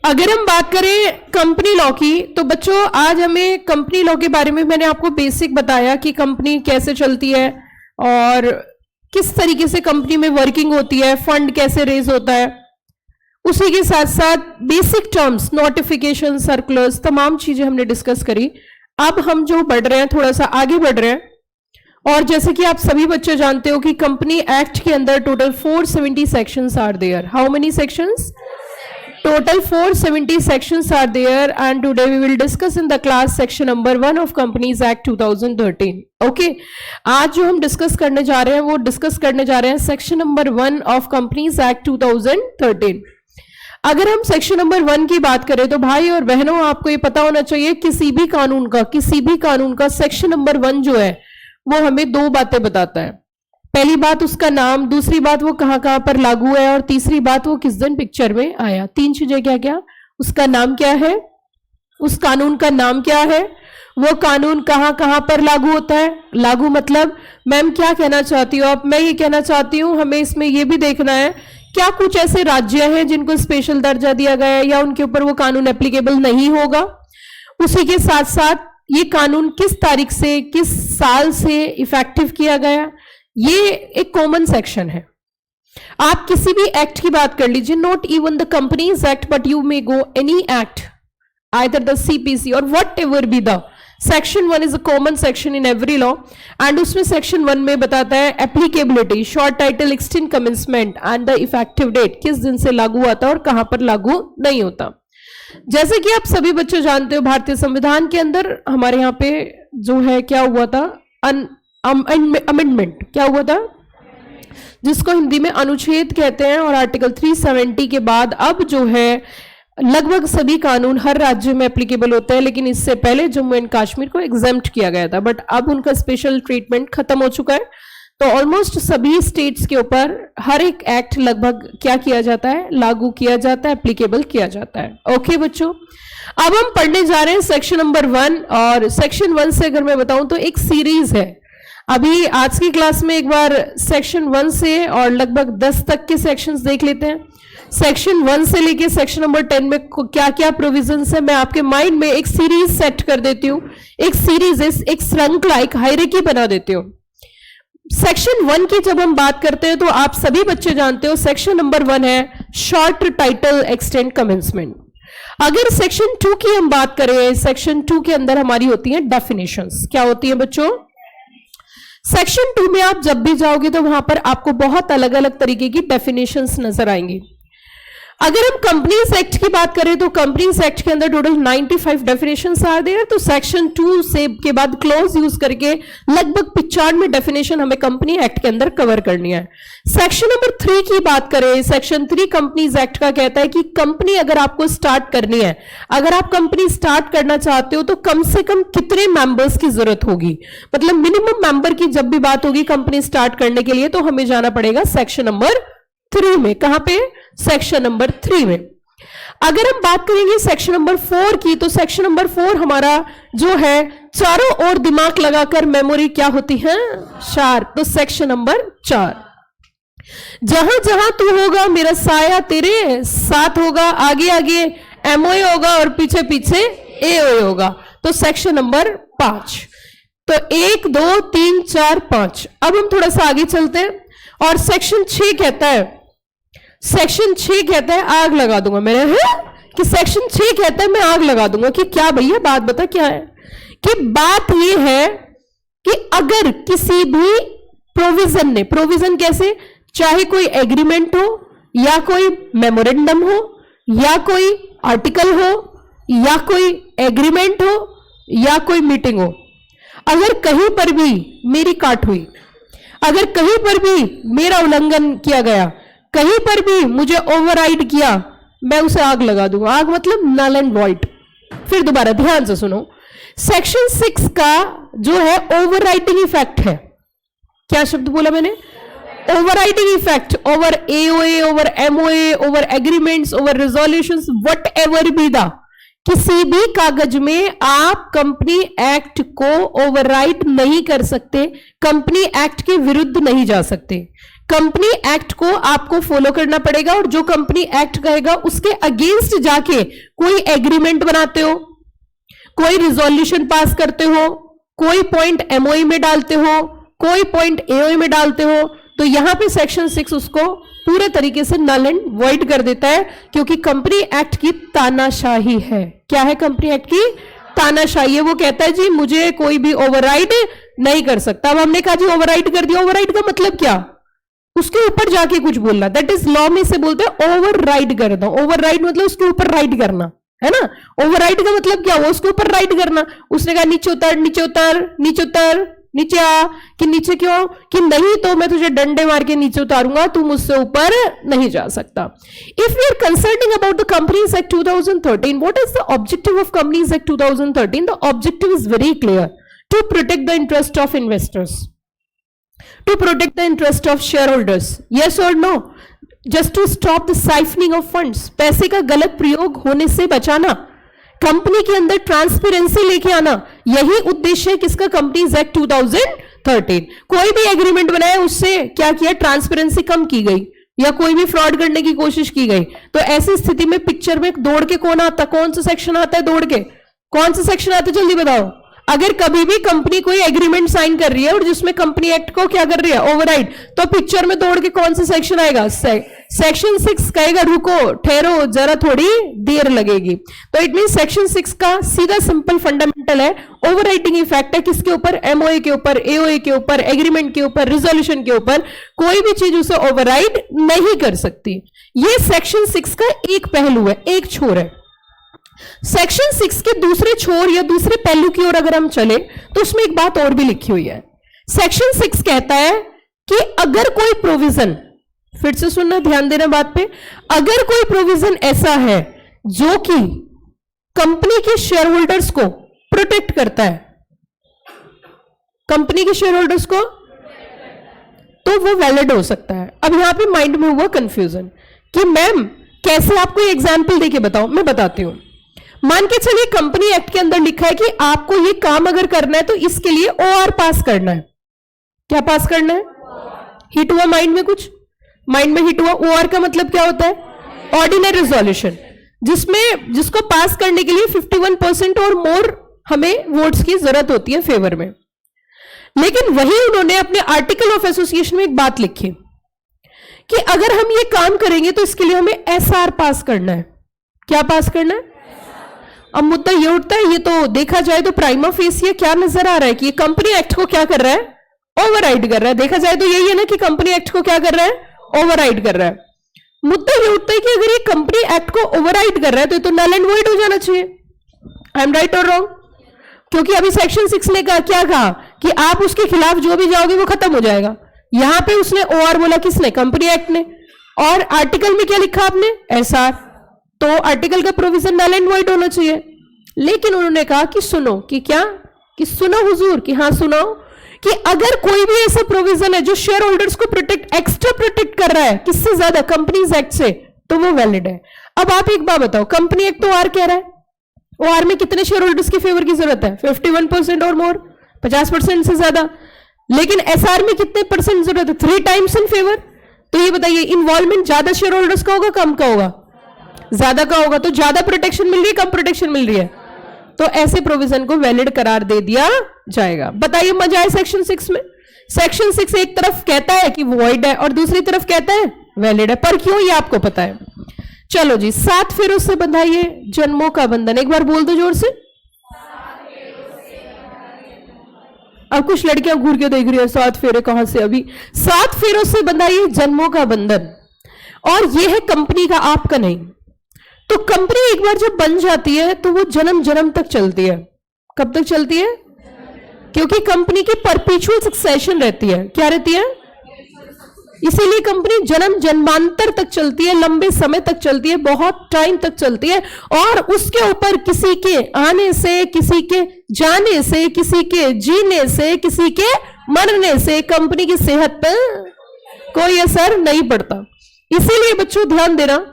अगर हम बात करें कंपनी लॉ की, तो बच्चों आज हमें कंपनी लॉ के बारे में मैंने आपको बेसिक बताया कि कंपनी कैसे चलती है और किस तरीके से कंपनी में वर्किंग होती है, फंड कैसे रेज होता है। उसी के साथ साथ बेसिक टर्म्स, नोटिफिकेशन, सर्कुलर्स, तमाम चीजें हमने डिस्कस करी। अब हम जो बढ़ रहे हैं, थोड़ा सा आगे बढ़ रहे हैं, और जैसे कि आप सभी बच्चे जानते हो कि कंपनी एक्ट के अंदर total 470 sections are there. How many sections? Total 470 sections are there, and today we will discuss in the class section number 1 of Companies Act 2013. Okay, आज जो हम डिस्कस करने जा रहे हैं वो डिस्कस करने जा रहे हैं section number 1 of companies act 2013। अगर हम सेक्शन नंबर 1 की बात करें तो भाई और बहनों आपको ये पता होना चाहिए किसी भी कानून का सेक्शन नंबर 1 जो है वो हमें दो बातें बताता है। पहली बात उसका नाम, दूसरी बात वो कहां कहां पर लागू है, और तीसरी बात वो किस दिन पिक्चर में आया। तीन चीजें क्या क्या? उसका नाम क्या है, उस कानून का नाम क्या है, वो कानून कहां कहां पर लागू होता है। लागू मतलब मैम क्या कहना चाहती हो आप? मैं ये कहना चाहती हूं हमें इसमें ये भी देखना है क्या कुछ ऐसे राज्य हैं जिनको स्पेशल दर्जा दिया गया है या उनके ऊपर वो कानून एप्लीकेबल नहीं होगा। उसी के साथ साथ ये कानून किस तारीख से, किस साल से इफेक्टिव किया गया, ये एक कॉमन सेक्शन है। आप किसी भी एक्ट की बात कर लीजिए, not even the companies act but you may go any act, either the CPC और whatever be the section 1 is a common section in every law. And उसमें सेक्शन 1 में बताता है applicability, short title, extend commencement and the effective date, किस दिन से लागू होता है और कहां पर लागू नहीं होता। जैसे कि आप सभी बच्चे जानते हो भारतीय संविधान के अंदर हमारे यहाँ पे जो है क्या हुआ था, अमेंडमेंट क्या हुआ था, जिसको हिंदी में अनुच्छेद कहते हैं। और आर्टिकल 370 के बाद अब जो है लगभग सभी कानून हर राज्य में एप्लीकेबल होते हैं, लेकिन इससे पहले जम्मू एंड कश्मीर को एग्जेम्प्ट किया गया था, बट अब उनका स्पेशल ट्रीटमेंट खत्म हो चुका है। तो ऑलमोस्ट सभी स्टेट्स के ऊपर हर एक एक्ट लगभग क्या किया जाता है, लागू किया जाता है, एप्लीकेबल किया जाता है। ओके बच्चों, अब हम पढ़ने जा रहे हैं सेक्शन नंबर 1, और सेक्शन 1 से अगर मैं बताऊं तो एक सीरीज है। अभी आज की क्लास में एक बार सेक्शन 1 से और लगभग 10 तक के सेक्शंस देख लेते हैं। सेक्शन 1 से लेके सेक्शन नंबर 10 में क्या क्या प्रोविजंस है, मैं आपके माइंड में एक सीरीज सेट कर देती हूँ, एक सीरीज, एक श्रृंखला, एक हायरार्की बना देती हूँ। सेक्शन 1 की जब हम बात करते हैं तो आप सभी बच्चे जानते हो सेक्शन नंबर 1 है शॉर्ट टाइटल, एक्सटेंड, कमेंसमेंट। अगर सेक्शन 2 की हम बात करें, सेक्शन 2 के अंदर हमारी होती है डेफिनेशंस। क्या होती है बच्चों? सेक्शन 2 में आप जब भी जाओगे तो वहां पर आपको बहुत अलग अलग तरीके की डेफिनेशंस नजर आएंगी। अगर हम कंपनीज एक्ट की बात करें तो कंपनीज एक्ट के अंदर टोटल 95 डेफिनेशंस आ देयर। तो सेक्शन 2 से के बाद क्लोज यूज करके लगभग 95 डेफिनेशन हमें कंपनी एक्ट के अंदर कवर करनी है। सेक्शन नंबर 3 की बात करें, सेक्शन 3 कंपनीज एक्ट का कहता है कि कंपनी अगर आपको स्टार्ट करनी है, अगर आप कंपनी स्टार्ट करना चाहते हो तो कम से कम कितने मेंबर्स की जरूरत होगी, मतलब मिनिमम मेंबर की जब भी बात होगी कंपनी स्टार्ट करने के लिए, तो हमें जाना पड़ेगा सेक्शन नंबर 3 में। कहां पे? सेक्शन नंबर 3 में। अगर हम बात करेंगे सेक्शन नंबर 4 की, तो सेक्शन नंबर 4 हमारा जो है चारों ओर दिमाग लगाकर मेमोरी क्या होती है, शार्प। तो सेक्शन नंबर 4, जहां जहां तू होगा मेरा साया तेरे साथ होगा, आगे आगे एमओए होगा और पीछे पीछे एओए होगा। तो सेक्शन नंबर 5। तो 1 2 3 4 5। अब हम थोड़ा सा आगे चलते हैं और सेक्शन 6 कहता है, सेक्शन 6 कहता है आग लगा दूंगा मैंने, है कि सेक्शन 6 कहता है मैं आग लगा दूंगा। कि क्या भैया, बात बता क्या है? कि बात ये है कि अगर किसी भी प्रोविजन ने, प्रोविजन कैसे, चाहे कोई एग्रीमेंट हो या कोई मेमोरेंडम हो या कोई आर्टिकल हो या कोई एग्रीमेंट हो या कोई मीटिंग हो, अगर कहीं पर भी मेरी काट हुई, अगर कहीं पर भी मेरा उल्लंघन किया गया, कहीं पर भी मुझे ओवरराइड किया, मैं उसे आग लगा दूंगा। आग मतलब नल एंड वॉइड। फिर दोबारा ध्यान से सुनो, सेक्शन 6 का जो है ओवरराइडिंग इफेक्ट है। क्या शब्द बोला मैंने? Overriding effect over AOA, over MOA, over agreements, over resolutions, whatever be the, किसी भी कागज में आप कंपनी एक्ट को ओवरराइड नहीं कर सकते, कंपनी एक्ट के विरुद्ध नहीं जा सकते। कंपनी एक्ट को आपको फॉलो करना पड़ेगा और जो कंपनी एक्ट कहेगा उसके अगेंस्ट जाके कोई एग्रीमेंट बनाते हो, कोई रिजोल्यूशन पास करते हो, कोई पॉइंट एमओई में डालते हो, कोई पॉइंट एओई में डालते हो, तो यहां पे सेक्शन 6 उसको पूरे तरीके से नल एंड वॉइड कर देता है, क्योंकि कंपनी एक्ट की तानाशाही है। क्या है कंपनी एक्ट की तानाशाही है? वो कहता है जी मुझे कोई भी ओवरराइड नहीं कर सकता। अब हमने कहा जी ओवरराइड कर दिया, ओवरराइड का मतलब क्या? उसके ऊपर जाके कुछ बोलना, दैट इज लॉ में से बोलते हैं ओवरराइड कर दो। ओवरराइड मतलब उसके ऊपर राइड करना, है ना। ओवरराइड का मतलब क्या? वो उसके ऊपर राइड करना। उसने कहा नीचे उतर, नीचे उतर, नीचे उतर, नीचे आ, कि नीचे क्यों? कि नहीं तो मैं तुझे डंडे मार के नीचे उतारूंगा, तू मुझसे ऊपर नहीं जा सकता। If we are concerning about the companies act 2013, what is the objective of companies act 2013? The objective is very clear, to protect the interest of investors, to protect the interest of shareholders, yes or no, just to stop the siphoning of funds, पैसे का गलत प्रयोग होने से बचाना, company के अंदर transparency लेके आना, यही उद्देश्य है किसका? Companies act 2013। कोई भी एग्रीमेंट बनाया उससे क्या किया? ट्रांसपेरेंसी कम की गई या कोई भी फ्रॉड करने की कोशिश की गई। तो ऐसी स्थिति में पिक्चर में दौड़ के कौन आता? कौन सा सेक्शन आता है दौड़ के? कौन सा सेक्शन आता है जल्दी बताओ। अगर कभी भी कंपनी कोई एग्रीमेंट साइन कर रही है और जिसमें कंपनी एक्ट को क्या कर रही है? ओवरराइड, तो पिक्चर में दौड़ के कौन सा सेक्शन आएगा? सेक्शन 6 कहेगा रुको, ठहरो, जरा थोड़ी देर लगेगी। तो इट मीन सेक्शन 6 का सीधा सिंपल फंडामेंटल है, ओवरराइडिंग इफेक्ट है किसके ऊपर? एमओए के ऊपर, एओए के ऊपर, एग्रीमेंट के ऊपर, रिजोल्यूशन के ऊपर। कोई भी चीज उसे ओवरराइड नहीं कर सकती। ये सेक्शन 6 का एक पहलू है, एक छोर है। सेक्शन 6 के दूसरे छोर या दूसरे पहलू की ओर अगर हम चले तो उसमें एक बात और भी लिखी हुई है। सेक्शन 6 कहता है कि अगर कोई प्रोविजन, फिर से सुनना, ध्यान देना बात पे, अगर कोई प्रोविजन ऐसा है जो कि कंपनी के शेयर होल्डर्स को प्रोटेक्ट करता है, कंपनी के शेयर होल्डर्स को, तो वो वैलिड हो सकता है। अब यहां पे माइंड में हुआ कंफ्यूजन कि मैम कैसे, आपको एग्जाम्पल देके बताओ। मैं बताती हूं। मान के चलिए कंपनी एक्ट के अंदर लिखा है कि आपको ये काम अगर करना है तो इसके लिए ओआर पास करना है। क्या पास करना है? हिट हुआ माइंड में? कुछ माइंड में हिट हुआ? ओआर का मतलब क्या होता है? ऑर्डिनरी रिजोल्यूशन, जिसमें जिसको पास करने के लिए 51% और मोर हमें वोट्स की जरूरत होती है फेवर में। लेकिन वही उन्होंने अपने आर्टिकल ऑफ एसोसिएशन में एक बात लिखी कि अगर हम ये काम करेंगे तो इसके लिए हमें एसआर पास करना है। क्या पास करना है? अब मुद्दा ये उठता है, ये तो देखा जाए तो प्राइमा फेसिया क्या नजर आ रहा है कि ये कंपनी एक्ट को क्या कर रहा है? ओवरराइड कर रहा है। देखा जाए तो यही है ना कि कंपनी एक्ट को क्या कर रहा है? ओवरराइड कर रहा है। मुद्दा ये उठता है कि अगर ये कंपनी एक्ट को ओवरराइड कर रहा है तो ये तो नल एंड वॉइड हो जाना चाहिए। आई एम राइट और रॉन्ग? क्योंकि अभी सेक्शन 6 ने कहा, क्या कहा कि आप उसके खिलाफ जो भी जाओगे वो खत्म हो जाएगा। यहां पे उसने ओआर बोला, किसने? कंपनी एक्ट ने। और आर्टिकल में क्या लिखा आपने? एसआर। तो आर्टिकल का प्रोविजन नल एंड वॉइड होना चाहिए। लेकिन उन्होंने कहा कि सुनो, कि क्या? कि सुनो हुजूर, कि हाँ सुनाओ, कि अगर कोई भी ऐसा प्रोविजन है जो शेयर होल्डर्स को प्रोटेक्ट, एक्स्ट्रा प्रोटेक्ट कर रहा है, किससे ज्यादा? कंपनीज एक्ट से, तो वो वैलिड है। अब आप एक बात बताओ, कंपनी एक्ट तो आर कह रहा है, वो आर में कितने शेयर होल्डर्स की फेवर की जरूरत है? 51% और मोर, 50% से ज्यादा। लेकिन एसआर में कितने परसेंट जरूरत है? 3 टाइम्स इन फेवर। तो ये बताइए, इन्वॉल्वमेंट ज्यादा शेयर होल्डर्स का होगा, कम का होगा? ज्यादा का होगा। तो ज्यादा प्रोटेक्शन मिल रही है, कम प्रोटेक्शन मिल रही है? तो ऐसे प्रोविजन को वैलिड करार दे दिया जाएगा। बताइए मजा है सेक्शन 6 में? सेक्शन 6 एक तरफ कहता है कि वॉइड है और दूसरी तरफ कहता है वैलिड है, पर क्यों ये आपको पता है। चलो जी, 7 फेरों से बंधाइए जन्मों का बंधन। एक बार बोल दो जोर से। अब कुछ लड़कियां घूर के देख रही है, 7 फेरे कहां से? अभी 7 फेरों से बंधाइए जन्मों का बंधन। और यह है कंपनी का, आपका नहीं। तो कंपनी एक बार जब बन जाती है तो वो जन्म जन्म तक चलती है। कब तक चलती है? क्योंकि कंपनी की परपेचुअल सक्सेशन रहती है। क्या रहती है? इसीलिए कंपनी जन्म जन्मांतर तक चलती है, लंबे समय तक चलती है, बहुत टाइम तक चलती है। और उसके ऊपर किसी के आने से, किसी के जाने से, किसी के जीने से, किसी के मरने से कंपनी की सेहत पर कोई असर नहीं पड़ता। इसीलिए बच्चों ध्यान देना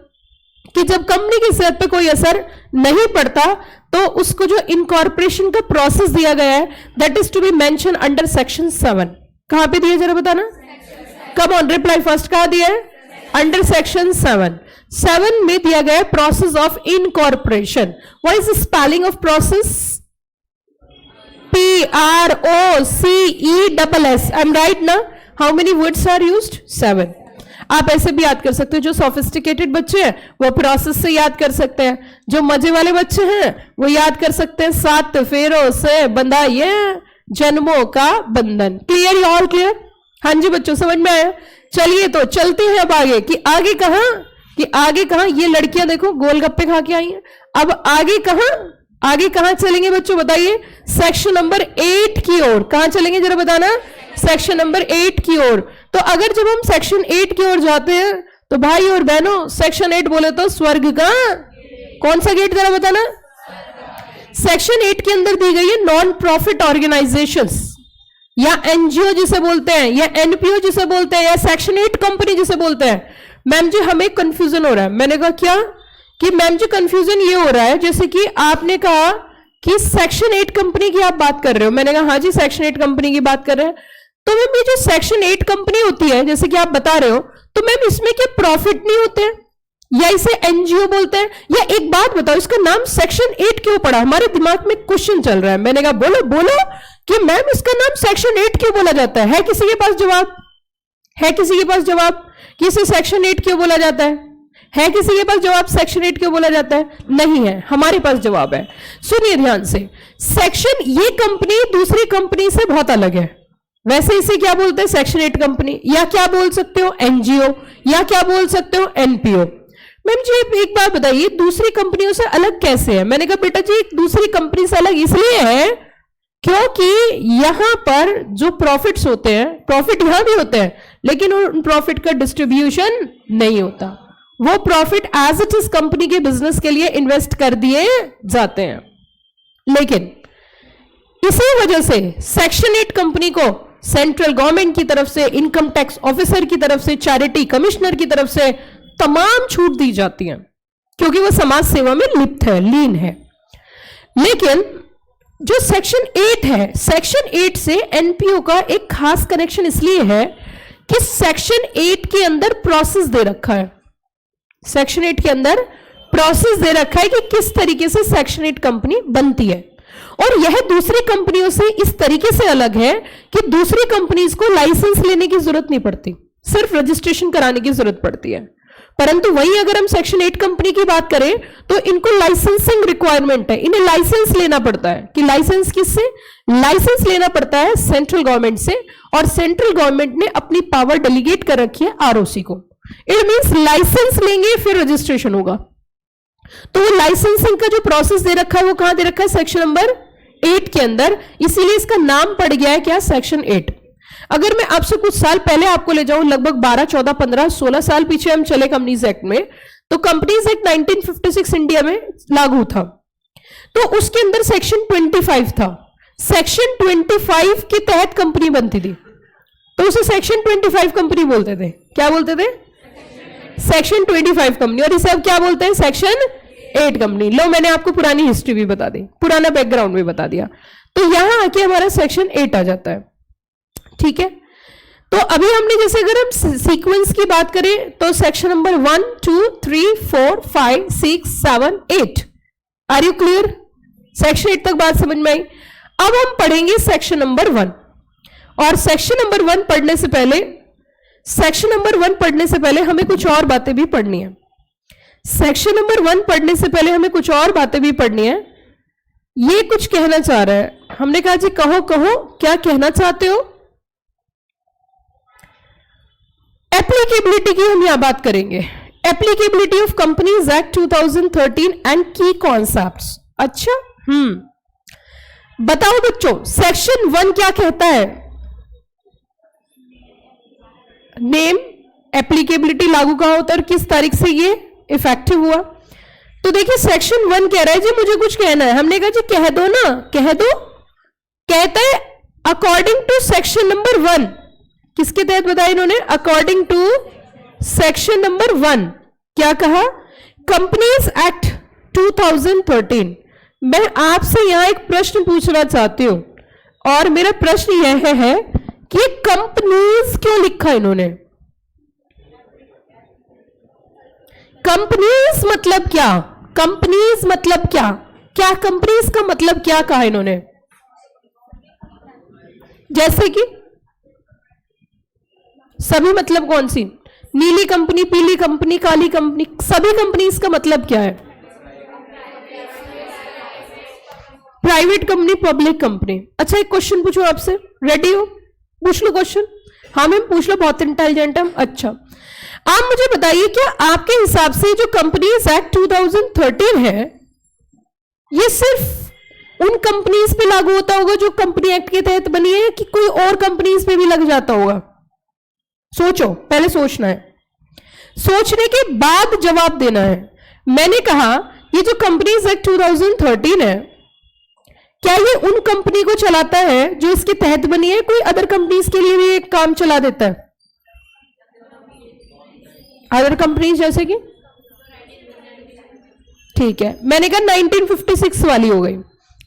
कि जब कंपनी की सेहत पे कोई असर नहीं पड़ता तो उसको जो इनकॉर्पोरेशन का प्रोसेस दिया गया है, that is to be mention under section 7। कहां पे दिया जरा बताना? कम ऑन रिप्लाई फर्स्ट कहा दिया है? अंडर सेक्शन 7 में दिया गया process of incorporation. What is the spelling of process? PROCESS. I'm right ना? How many words are used? 7. आप ऐसे भी याद कर सकते हो. जो सोफिस्टिकेटेड बच्चे हैं वो प्रोसेस से याद कर सकते हैं. जो मजे वाले बच्चे हैं वो याद कर सकते हैं 7 फेरों से बंधा ये जन्मों का बंधन. क्लियर? You all clear? हाँ जी बच्चों, समझ में आया? चलिए तो चलते हैं अब आगे. कि आगे कहां ये लड़कियां देखो गोलगप्पे खा के आई हैं. अब आगे कहां चलेंगे बच्चों बताइए? सेक्शन नंबर 8 की ओर. कहां चलेंगे जरा बताना? सेक्शन नंबर 8 की ओर. तो अगर जब हम सेक्शन 8 की ओर जाते हैं तो भाई और बहनों, सेक्शन 8 बोले तो स्वर्ग का कौन सा गेट जरा बताना? सेक्शन 8 के अंदर दी गई है नॉन प्रॉफिट ऑर्गेनाइजेशंस या एनजीओ जिसे बोलते हैं, या एनपीओ जिसे बोलते हैं, या सेक्शन 8 कंपनी जिसे बोलते हैं. मैम जी हमें कंफ्यूजन हो रहा है. मैंने कहा क्या? कि मैम जी कंफ्यूजन ये हो रहा है जैसे कि आपने कहा कि सेक्शन 8 कंपनी की आप बात कर रहे हो. मैंने कहा हाँ जी सेक्शन 8 कंपनी की बात कर रहे हैं. तो मैम ये जो सेक्शन 8 कंपनी होती है जैसे कि आप बता रहे हो, तो मैम इसमें क्या प्रॉफिट नहीं होते हैं या इसे एनजीओ बोलते हैं? या एक बात बताओ, इसका नाम सेक्शन 8 क्यों पड़ा? हमारे दिमाग में क्वेश्चन चल रहा है. मैंने कहा बोलो कि मैम इसका नाम सेक्शन 8 क्यों बोला जाता है किसी के पास जवाब? है किसी के पास जवाब कि इसे सेक्शन 8 क्यों बोला जाता है? है किसी के पास जवाब सेक्शन 8 क्यों बोला जाता है? नहीं है. हमारे पास जवाब है. सुनिए ध्यान से. सेक्शन, ये कंपनी दूसरी कंपनी से बहुत अलग है. वैसे इसे क्या बोलते हैं? सेक्शन 8 कंपनी, या क्या बोल सकते हो एनजीओ, या क्या बोल सकते हो एनपीओ. मैम जी एक बात बताइए, दूसरी कंपनियों से अलग कैसे है? मैंने कहा बेटा जी दूसरी कंपनी से अलग इसलिए है क्योंकि यहां पर जो प्रॉफिट्स होते हैं, प्रॉफिट यहां भी होते हैं लेकिन उन प्रॉफिट का डिस्ट्रीब्यूशन नहीं होता. वो profit as it is company के बिजनेस के लिए इन्वेस्ट कर दिए जाते हैं. लेकिन इसी वजह से सेक्शन 8 कंपनी को सेंट्रल गवर्नमेंट की तरफ से, इनकम टैक्स ऑफिसर की तरफ से, चैरिटी कमिश्नर की तरफ से तमाम छूट दी जाती है क्योंकि वो समाज सेवा में लिप्त है, लीन है. लेकिन जो सेक्शन 8 है, सेक्शन 8 से एनपीओ का एक खास कनेक्शन इसलिए है कि सेक्शन 8 के अंदर प्रोसेस दे रखा है. सेक्शन 8 के अंदर प्रोसेस दे रखा है कि किस तरीके से सेक्शन 8 कंपनी बनती है. और यह दूसरी कंपनियों से इस तरीके से अलग है कि दूसरी कंपनीज को लाइसेंस लेने की जरूरत नहीं पड़ती, सिर्फ रजिस्ट्रेशन कराने की जरूरत पड़ती है. परंतु वहीं अगर हम सेक्शन 8 कंपनी की बात करें तो इनको लाइसेंसिंग रिक्वायरमेंट है. इन्हें लाइसेंस लेना पड़ता है. कि लाइसेंस किससे? लाइसेंस लेना पड़ता है सेंट्रल गवर्नमेंट से, और सेंट्रल गवर्नमेंट ने अपनी पावर डेलीगेट कर रखी है आरओसी को. इट मींस लाइसेंस लेंगे फिर रजिस्ट्रेशन होगा. तो वो लाइसेंसिंग का जो प्रोसेस दे रखा है वो कहां दे रखा है? सेक्शन नंबर 8 के अंदर. इसीलिए इसका नाम पड़ गया है क्या? सेक्शन 8. अगर मैं आपसे कुछ साल पहले आपको ले जाऊं, लगभग 12, 14, 15, 16 साल पीछे हम चले कंपनीज एक्ट में, तो कंपनीज एक्ट 1956 इंडिया में लागू था. तो उसके अंदर सेक्शन 25 था. सेक्शन 25 के तहत कंपनी बनती थी तो उसे सेक्शन 25 कंपनी बोलते थे. क्या बोलते थे? Section 25 company. और इसे अब क्या बोलते हैं? Section 8 company. लो मैंने आपको पुरानी हिस्ट्री भी बता दी, पुराना बैकग्राउंड भी बता दिया. तो यहां आके हमारा सेक्शन 8 आ जाता है. ठीक है. तो अभी हमने जैसे अगर हम सीक्वेंस की बात करें तो section number 1, 2, 3, 4, 5, 6, 7, 8. Are you clear? Section 8 तक बात समझ में आई. अब हम पढ़ेंगे सेक्शन नंबर 1. और सेक्शन नंबर 1 पढ़ने से पहले, सेक्शन नंबर 1 पढ़ने से पहले हमें कुछ और बातें भी पढ़नी है. सेक्शन नंबर 1 पढ़ने से पहले हमें कुछ और बातें भी पढ़नी है. ये कुछ कहना चाह रहा है. हमने कहा जी कहो क्या कहना चाहते हो? एप्लीकेबिलिटी की हम यहां बात करेंगे. Applicability of companies act 2013 and की कॉन्सेप्ट्स. अच्छा, बताओ बच्चों सेक्शन 1 क्या कहता है? नेम, एप्लीकेबिलिटी लागू कहां होता है और किस तारीख से ये इफेक्टिव हुआ. तो देखिए सेक्शन 1 कह रहा है जी मुझे कुछ कहना है. हमने कहा जी कह दो ना, कह दो. कहता है अकॉर्डिंग टू सेक्शन नंबर 1. किसके तहत बताया इन्होंने? According to section number 1. क्या कहा? Companies act 2013. मैं आपसे यहां एक प्रश्न पूछना चाहती हूं और मेरा प्रश्न यह है कि कंपनीज क्यों लिखा इन्होंने? कंपनीज मतलब क्या? कंपनीज मतलब क्या? क्या कंपनीज का मतलब क्या कहा इन्होंने? जैसे कि सभी मतलब कौन सी? नीली कंपनी, पीली कंपनी, काली कंपनी, सभी कंपनीज का मतलब क्या है? Private company, public company. अच्छा एक क्वेश्चन पूछो आपसे, रेडी हो? पूछ लो क्वेश्चन। हाँ मैम पूछ लो, बहुत इंटेलिजेंट हम। अच्छा आप मुझे बताइए, क्या आपके हिसाब से जो कंपनीज एक्ट 2013 है ये सिर्फ उन कंपनीज पे लागू होता होगा जो कंपनी एक्ट के तहत बनी है, कि कोई और कंपनीज पे भी लग जाता होगा? सोचो, पहले सोचना है, सोचने के बाद जवाब देना है। मैंने कहा ये जो कंपनीज एक्ट 2013 है, क्या ये उन कंपनी को चलाता है जो इसके तहत बनी है, कोई अदर कंपनीज के लिए भी एक काम चला देता है? अदर कंपनीज जैसे कि, ठीक है, मैंने कहा 1956 वाली हो गई,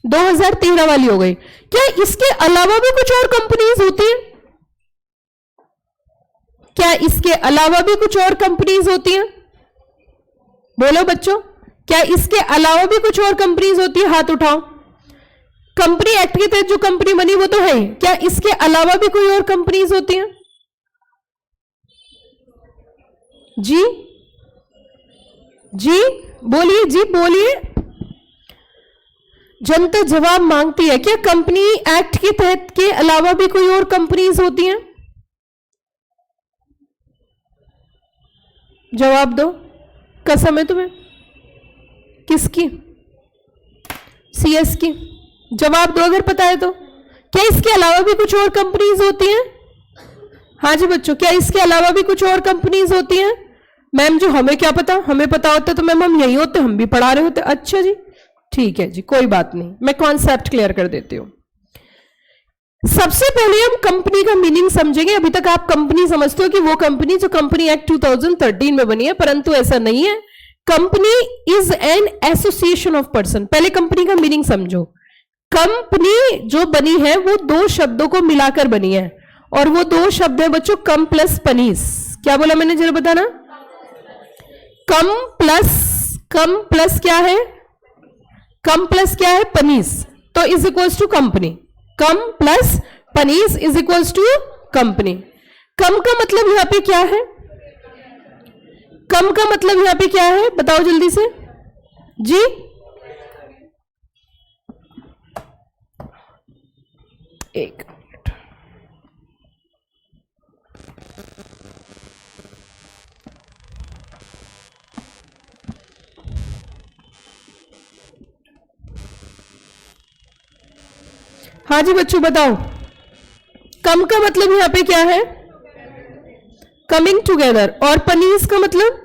2013 वाली हो गई, क्या इसके अलावा भी कुछ और कंपनीज होती हैं? क्या इसके अलावा भी कुछ और कंपनीज होती हैं? बोलो बच्चों, क्या इसके अलावा भी कुछ और कंपनीज होती है? हाथ उठाओ। कंपनी एक्ट के तहत जो कंपनी बनी वो तो है, क्या इसके अलावा भी कोई और कंपनीज होती हैं? जी जी बोलिए, जी बोलिए, जनता जवाब मांगती है। क्या कंपनी एक्ट के तहत के अलावा भी कोई और कंपनीज होती हैं? जवाब दो, कसम है तुम्हें। किसकी? सीएस की। जवाब दो अगर पता है तो। क्या इसके अलावा भी कुछ और कंपनीज होती हैं? हाँ जी बच्चों, क्या इसके अलावा भी कुछ और कंपनीज होती हैं? मैम जो हमें क्या पता, हमें पता होता तो मैम हम यही होते, हम भी पढ़ा रहे होते। अच्छा जी ठीक है जी, कोई बात नहीं, मैं कॉन्सेप्ट क्लियर कर देती हूं। सबसे पहले हम कंपनी का मीनिंग समझेंगे। अभी तक आप कंपनी समझते हो कि वो कंपनी जो कंपनी एक्ट 2013 में बनी है, परंतु ऐसा नहीं है। Company is an association of person. पहले कंपनी का मीनिंग समझो। कंपनी जो बनी है वो दो शब्दों को मिलाकर बनी है, और वो दो शब्द है बच्चों कम प्लस पनीस। क्या बोला मैंने, जरा बताना। कम प्लस क्या है? कम प्लस क्या है? पनीस। तो is equals to company. Com plus पनीस is equals to company. Com का मतलब यहां पे क्या है? कम का मतलब यहां पे क्या है, बताओ जल्दी से जी। एक मिनट, हाँ जी बच्चों बताओ। कम का मतलब यहां पे क्या है? Coming together. और पनीस का मतलब?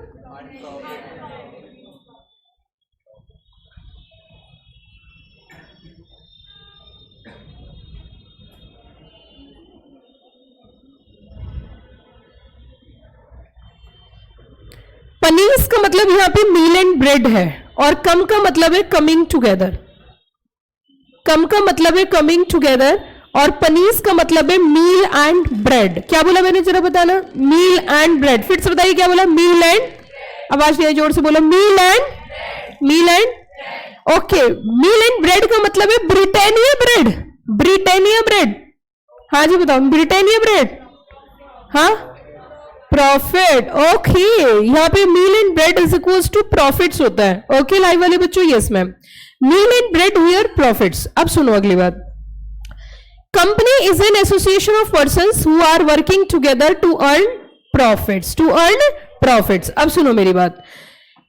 पनीस का मतलब यहां पे मील एंड ब्रेड है, और कम का मतलब है कमिंग टुगेदर। कम का मतलब है कमिंग टुगेदर, और पनीस का मतलब है मील एंड ब्रेड। क्या बोला मैंने, जरा बताना। Meal and bread. फिर से बताइए क्या बोला? मील एंड, आवाज नहीं जोर से बोला। Meal and okay. Meal and bread का मतलब है ब्रिटानिया ब्रेड। ब्रिटानिया ब्रेड, हाँ जी बताओ। ब्रिटानिया ब्रेड, हाँ प्रॉफिट। ओके, यहाँ पे meal and bread is equals to profits होता है। ओके लाइव वाले बच्चों, yes ma'am. Meal and bread here profits. अब सुनो अगली बात। Company is an association of persons who are working together to earn profits. To earn profits. अब सुनो मेरी बात।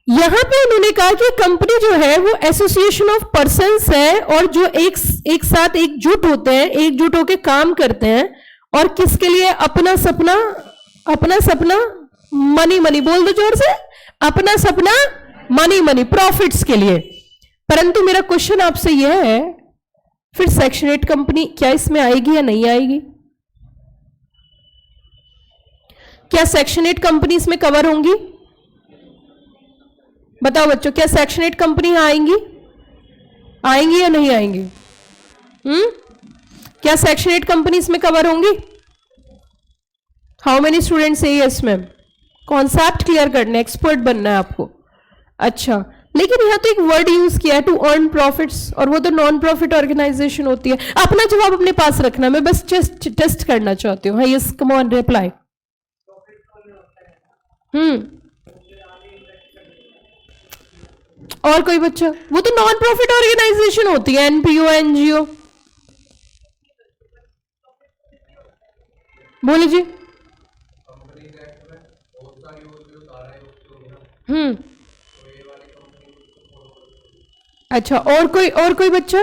यहां पे उन्होंने कहा कि कंपनी जो है वो एसोसिएशन ऑफ पर्संस है, और जो एक साथ एकजुट होते हैं, एकजुट होकर काम करते हैं, और किसके लिए? अपना सपना मनी। बोल दो जोर से, अपना सपना मनी, प्रॉफिट्स के लिए। परंतु मेरा क्वेश्चन आपसे यह है, फिर सेक्शन 8 कंपनी क्या इसमें आएगी या नहीं आएगी? क्या सेक्शन 8 कंपनी इसमें कवर होंगी? बताओ बच्चों, क्या सेक्शन 8 कंपनी आएंगी या नहीं आएंगी? क्या सेक्शन 8 कंपनी इसमें कवर होंगी? हाउ मेनी स्टूडेंट से यस मैम? कॉन्सेप्ट क्लियर करना है, एक्सपर्ट बनना है आपको। अच्छा, लेकिन यहाँ तो एक वर्ड यूज किया है, टू अर्न प्रॉफिट्स, और वो तो नॉन प्रॉफिट ऑर्गेनाइजेशन होती है। अपना जवाब अपने पास रखना, मैं बस टेस्ट करना चाहती हूँ। हाँ यस, कम ऑन रिप्लाई। और कोई बच्चा? वो तो नॉन प्रॉफिट ऑर्गेनाइजेशन होती है, एनपीओ, एनजीओ। बोले जी। अच्छा, और कोई बच्चा?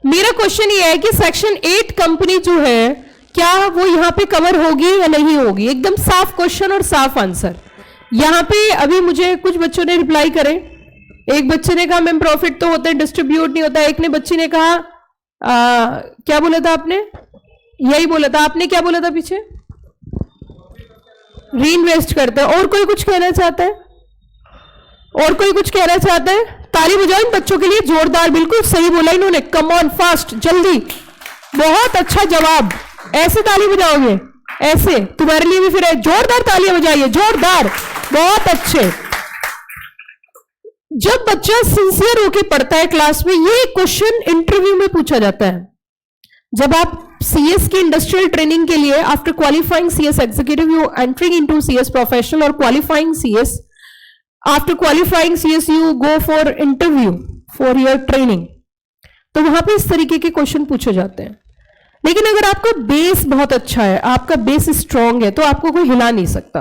मेरा क्वेश्चन ये है कि सेक्शन 8 कंपनी जो है, क्या वो यहां पे कवर होगी या नहीं होगी? एकदम साफ क्वेश्चन और साफ आंसर। यहां पे अभी मुझे कुछ बच्चों ने रिप्लाई करे। एक बच्चे ने कहा मैम प्रॉफिट तो होता है, डिस्ट्रीब्यूट नहीं होता। एक ने बच्ची ने कहा क्या बोला था आपने? यही बोला था आपने, क्या बोला था पीछे? री इन्वेस्ट करते हैं। और कोई कुछ कहना चाहता है? और कोई कुछ कहना चाहता है? ताली बजाओ इन बच्चों के लिए जोरदार। बिल्कुल सही बोला इन्होंने, कम ऑन फास्ट, जल्दी। बहुत अच्छा जवाब। ऐसे ताली बजाओगे? ऐसे? तुम्हारे लिए भी फिर जोरदार तालियां बजाइए, जोरदार। बहुत अच्छे। जब बच्चा सिंसियर होके पढ़ता है क्लास में, ये क्वेश्चन इंटरव्यू में पूछा जाता है। जब आप सीएस की इंडस्ट्रियल ट्रेनिंग के लिए after qualifying CS executive you entering into CS professional और qualifying CS, after qualifying CS you go for interview for your training. तो वहां पे इस तरीके के क्वेश्चन पूछे जाते हैं। लेकिन अगर आपका बेस बहुत अच्छा है, आपका बेस स्ट्रांग है, तो आपको कोई हिला नहीं सकता।